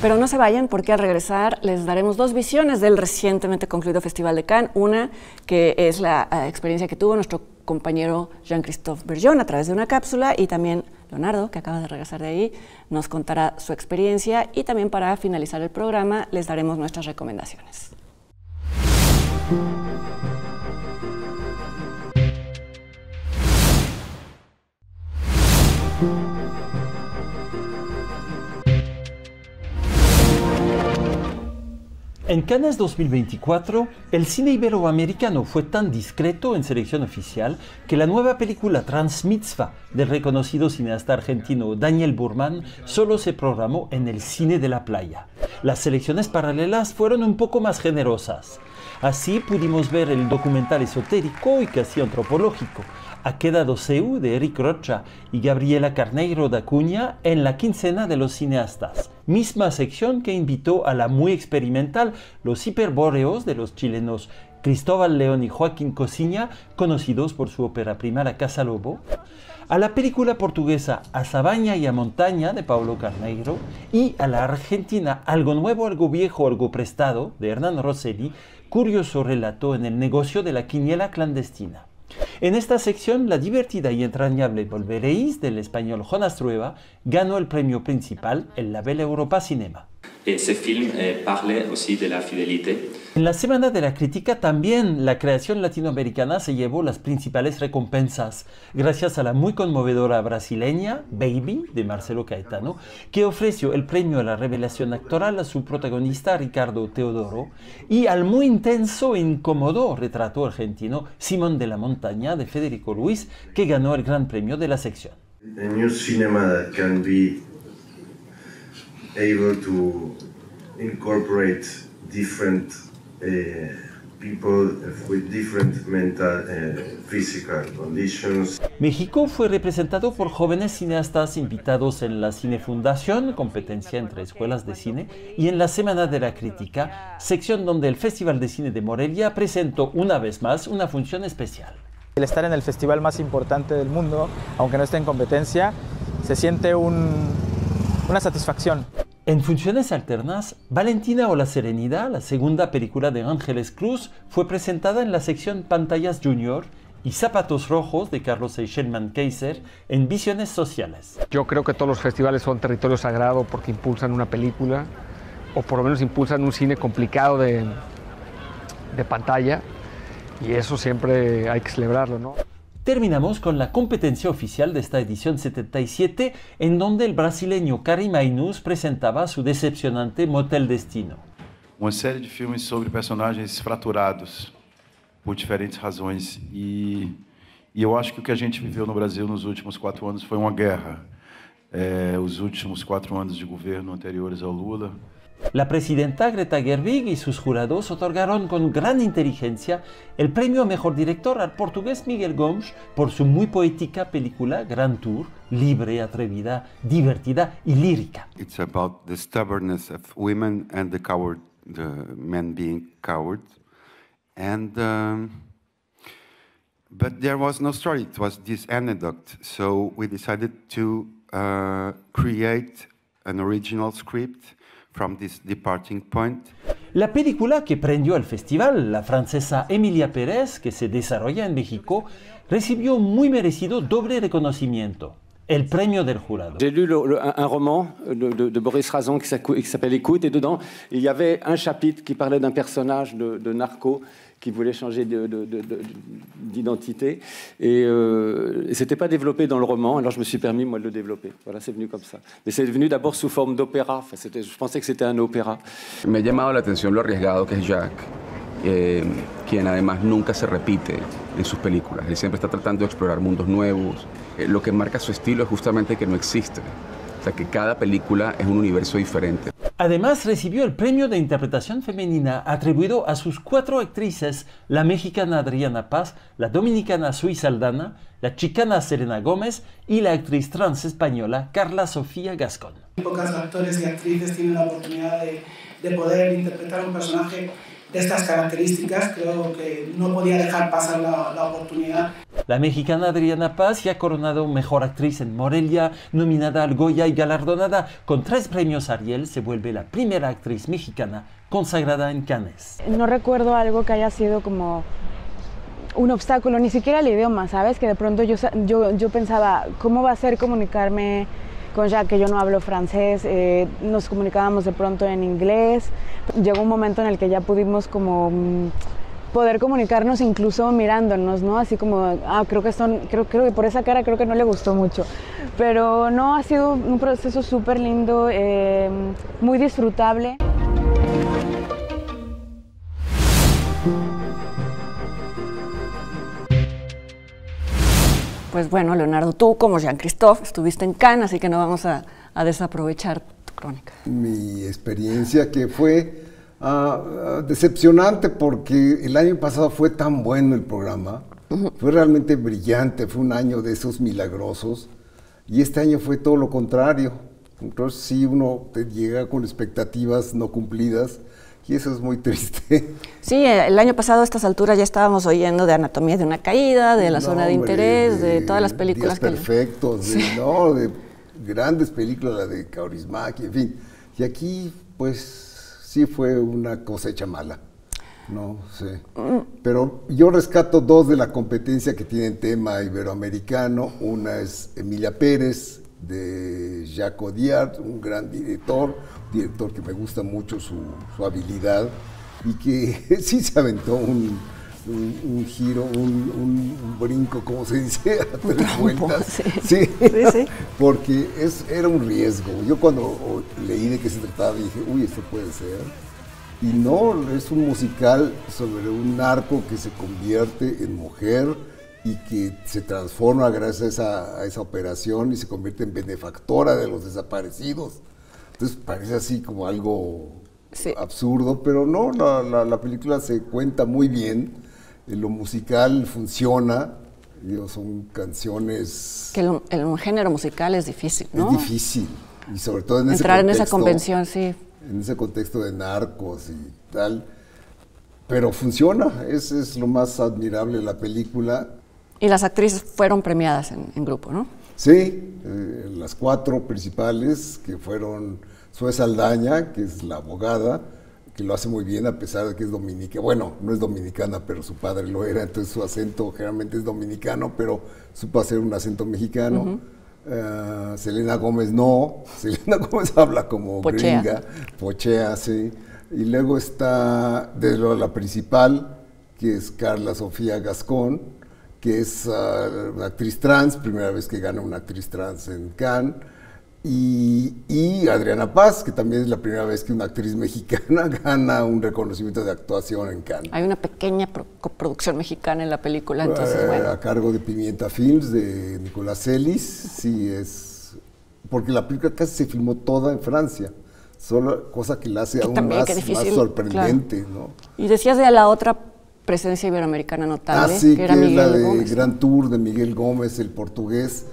Pero no se vayan, porque al regresar les daremos dos visiones del recientemente concluido Festival de Cannes. Una, que es la experiencia que tuvo nuestro compañero Jean-Christophe Bergeon a través de una cápsula, y también Leonardo, que acaba de regresar de ahí, nos contará su experiencia, y también para finalizar el programa les daremos nuestras recomendaciones. En Cannes 2024, el cine iberoamericano fue tan discreto en selección oficial que la nueva película Transmitzvah del reconocido cineasta argentino Daniel Burman solo se programó en el cine de la playa. Las selecciones paralelas fueron un poco más generosas. Así pudimos ver el documental esotérico y casi antropológico A Queda do Seu de Eric Rocha y Gabriela Carneiro da Cunha en la quincena de los cineastas. Misma sección que invitó a la muy experimental Los Hiperbóreos de los chilenos Cristóbal León y Joaquín Cosiña, conocidos por su ópera prima La Casa Lobo, a la película portuguesa A Sabaña y a Montaña de Paulo Carneiro, y a la argentina Algo Nuevo, Algo Viejo, Algo Prestado de Hernán Rosselli, curioso relato en el negocio de la quiniela clandestina. En esta sección, la divertida y entrañable Volveréis, del español Jonas Trueba, ganó el premio principal, el Label Europa Cinema. Ce film parle aussi de la fidélité. En la Semana de la Crítica también la creación latinoamericana se llevó las principales recompensas, gracias a la muy conmovedora brasileña Baby, de Marcelo Caetano, que ofreció el premio a la revelación actoral a su protagonista Ricardo Teodoro, y al muy intenso e incómodo retrato argentino Simón de la Montaña, de Federico Luis, que ganó el gran premio de la sección. A new cinema that can be able to incorporate different people with different mental physical conditions. México fue representado por jóvenes cineastas invitados en la Cine Fundación, competencia entre escuelas de cine, y en la Semana de la Crítica, sección donde el Festival de Cine de Morelia presentó una vez más una función especial. El estar en el festival más importante del mundo, aunque no esté en competencia, se siente una satisfacción. En funciones alternas, Valentina o la Serenidad, la segunda película de Ángeles Cruz, fue presentada en la sección Pantallas Junior, y Zapatos Rojos de Carlos Eichelman Kaiser en Visiones Sociales. Yo creo que todos los festivales son territorio sagrado porque impulsan una película, o por lo menos impulsan un cine complicado de pantalla, y eso siempre hay que celebrarlo, ¿no? Terminamos con la competencia oficial de esta edición 77, en donde el brasileño Karim Ainus presentaba su decepcionante Motel Destino. Uma série de filmes sobre personagens fraturados por diferentes razões, e eu acho que o que a gente viveu no Brasil nos últimos 4 anos foi uma guerra. Os últimos 4 anos de governo anteriores ao Lula. La presidenta Greta Gerwig y sus jurados otorgaron con gran inteligencia el premio a mejor director al portugués Miguel Gomes por su muy poética película Grand Tour, libre, atrevida, divertida y lírica. It's about the stubbornness of women and the men being cowards. And but there was no story. It was this anecdote. So we decided to create an original script from this departing point. La película que prendió el festival, la francesa Emilia Pérez, que se desarrolla en México, recibió muy merecido doble reconocimiento. El premio del jurado. J'ai lu un roman de Boris Razon qui s'appelle Écoute, et dedans, il y avait un chapitre qui parlait d'un personnage de narco qui voulait changer d'identité. Et c'était pas développé dans le roman, alors je me suis permis, moi, de le développer. Voilà, c'est venu comme ça. Mais c'est venu d'abord sous forme d'opéra. Enfin, je pensais que c'était un opéra. Me ha llamado la atención lo arriesgado que es Jack, quien además nunca se repite en sus películas. Él siempre está tratando de explorar mundos nuevos. Lo que marca su estilo es justamente que no existe. O sea, que cada película es un universo diferente. Además, recibió el premio de interpretación femenina atribuido a sus 4 actrices, la mexicana Adriana Paz, la dominicana Zoe Saldana, la chicana Selena Gómez y la actriz trans española Carla Sofía Gascón. Pocos actores y actrices tienen la oportunidad de poder interpretar un personaje de estas características. Creo que no podía dejar pasar la oportunidad. La mexicana Adriana Paz ya ha coronado Mejor Actriz en Morelia, nominada al Goya y galardonada con 3 premios Ariel, se vuelve la primera actriz mexicana consagrada en Cannes. No recuerdo algo que haya sido como un obstáculo, ni siquiera el idioma, ¿sabes? Que de pronto yo pensaba, ¿cómo va a ser comunicarme con Jacques, que yo no hablo francés? Nos comunicábamos de pronto en inglés. Llegó un momento en el que ya pudimos como poder comunicarnos incluso mirándonos, ¿no? Así como, creo que por esa cara creo que no le gustó mucho. Pero no, ha sido un proceso súper lindo, muy disfrutable. Pues bueno, Leonardo, tú como Jean-Christophe estuviste en Cannes, así que no vamos a desaprovechar tu crónica. Mi experiencia que fue decepcionante porque el año pasado fue tan bueno el programa, fue realmente brillante, fue un año de esos milagrosos y este año fue todo lo contrario. Entonces sí, uno te llega con expectativas no cumplidas y eso es muy triste. Sí, el año pasado a estas alturas ya estábamos oyendo de Anatomía de una caída, de La Zona de Interés, de todas las películas Días Perfectos, sí. de grandes películas, la de Kaurismäki, en fin. Y aquí, pues, sí fue una cosecha mala, no sé. Pero yo rescato 2 de la competencia que tienen tema iberoamericano. Una es Emilia Pérez, de Jacques Audiard, un gran director que me gusta mucho su habilidad y que sí se aventó un giro, un brinco, como se dice, a 3 vueltas. Sí. Sí. Porque era un riesgo. Yo cuando leí de qué se trataba dije, uy, esto puede ser. Y no, es un musical sobre un narco que se convierte en mujer y que se transforma gracias a esa operación y se convierte en benefactora de los desaparecidos. Entonces parece así como algo absurdo, pero no, la película se cuenta muy bien, lo musical funciona, son canciones... Que el género musical es difícil, ¿no? Es difícil, y sobre todo en ese entrar contexto, en esa convención, sí. En ese contexto de narcos y tal, pero funciona, es lo más admirable de la película. Y las actrices fueron premiadas en grupo, ¿no? Sí, las 4 principales, que fueron Zoe Saldaña, que es la abogada, que lo hace muy bien a pesar de que es dominicana. Bueno, no es dominicana, pero su padre lo era, entonces su acento generalmente es dominicano, pero supo hacer un acento mexicano. Selena Gómez no, Selena Gómez habla como gringa, pochea, sí. Y luego está la principal, que es Carla Sofía Gascón, que es una actriz trans, primera vez que gana una actriz trans en Cannes, y Adriana Paz, que también es la primera vez que una actriz mexicana gana un reconocimiento de actuación en Cannes. Hay una pequeña coproducción mexicana en la película, entonces bueno. A cargo de Pimienta Films, de Nicolás Celis, sí es... Porque la película casi se filmó toda en Francia, cosa que la hace aún más sorprendente, claro. ¿No? Y decías de la otra presencia iberoamericana notable, que era Miguel Gómez. La de Gran Tour de Miguel Gómez, el portugués,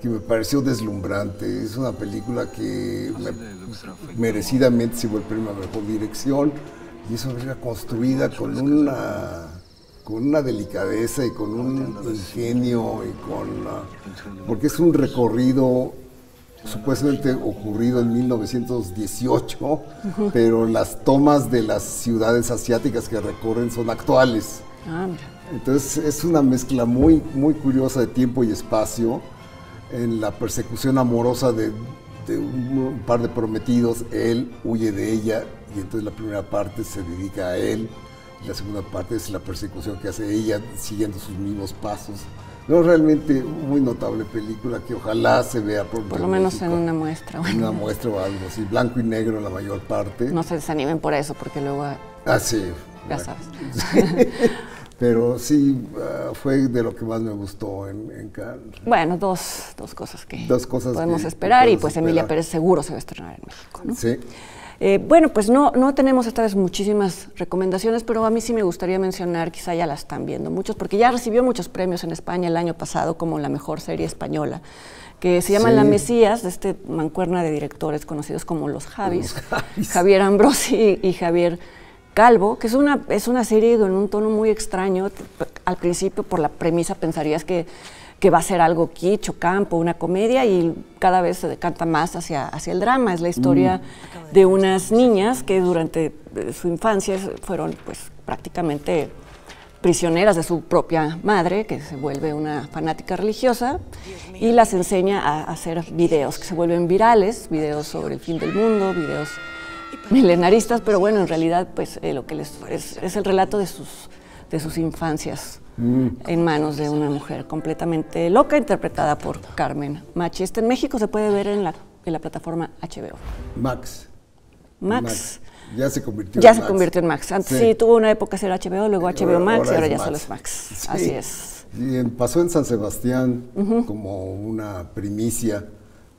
que me pareció deslumbrante. Es una película que merecidamente se llevó el premio a Mejor Dirección, y es una película construida con una delicadeza y con un ingenio, porque es un recorrido supuestamente ocurrido en 1918, pero las tomas de las ciudades asiáticas que recorren son actuales. Entonces es una mezcla muy, muy curiosa de tiempo y espacio en la persecución amorosa de un par de prometidos. Él huye de ella y entonces la primera parte se dedica a él y la segunda parte es la persecución que hace ella siguiendo sus mismos pasos. No, realmente muy notable película que ojalá se vea por lo menos en una muestra. En una muestra o algo así, blanco y negro la mayor parte. No se desanimen por eso, porque luego... sí. Ya sabes. Sí. Pero sí, fue de lo que más me gustó en Cannes. Bueno, dos cosas que podemos esperar, y pues Emilia Pérez seguro se va a estrenar en México, ¿no? Sí. Bueno, pues no tenemos esta vez muchísimas recomendaciones, pero a mí sí me gustaría mencionar, quizá ya la están viendo muchos, porque ya recibió muchos premios en España el año pasado como la mejor serie española, que se llama La Mesías, de este mancuerna de directores conocidos como los Javis, Javier Ambrosi y Javier Calvo, que es una serie con un tono muy extraño. Al principio, por la premisa, pensarías que va a ser algo kitsch o campo, una comedia, y cada vez se decanta más hacia el drama. Es la historia de unas niñas que durante su infancia fueron pues prácticamente prisioneras de su propia madre, que se vuelve una fanática religiosa, y las enseña a hacer videos que se vuelven virales, videos sobre el fin del mundo, videos milenaristas, pero bueno, en realidad pues lo que es el relato de sus infancias en manos de una mujer completamente loca, interpretada por Carmen Machi. En México se puede ver en la plataforma HBO. Max. Ya se convirtió en Max. Antes sí tuvo una época ser HBO, luego HBO Max, y ahora ya solo es Max. Sí. Así es. Y pasó en San Sebastián como una primicia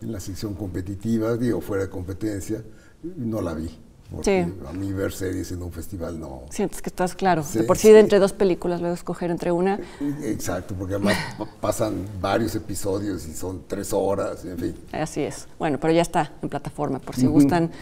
en la sección competitiva, digo, fuera de competencia, no la vi. Porque a mí ver series en un festival no... Sientes que estás claro, de por sí de entre dos películas, luego escoger entre una... Exacto, porque además pasan varios episodios y son 3 horas, en fin. Así es. Bueno, pero ya está en plataforma, por si gustan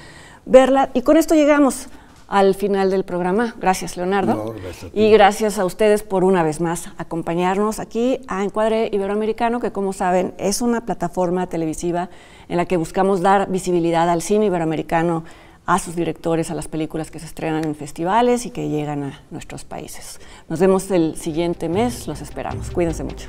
verla. Y con esto llegamos al final del programa. Gracias, Leonardo. No, gracias a ti. Y gracias a ustedes por una vez más acompañarnos aquí a Encuadre Iberoamericano, que como saben es una plataforma televisiva en la que buscamos dar visibilidad al cine iberoamericano, a sus directores, a las películas que se estrenan en festivales y que llegan a nuestros países. Nos vemos el siguiente mes, los esperamos. Cuídense mucho.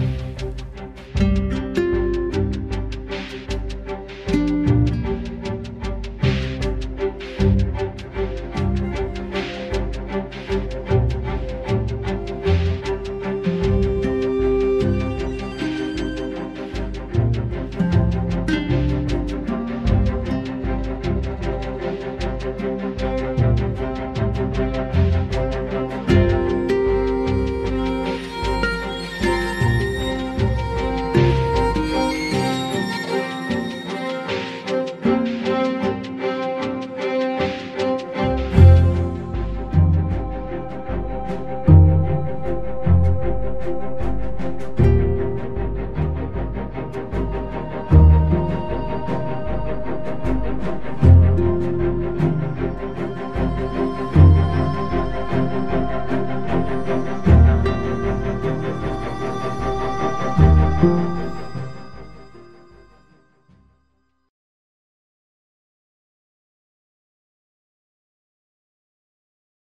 Thank you.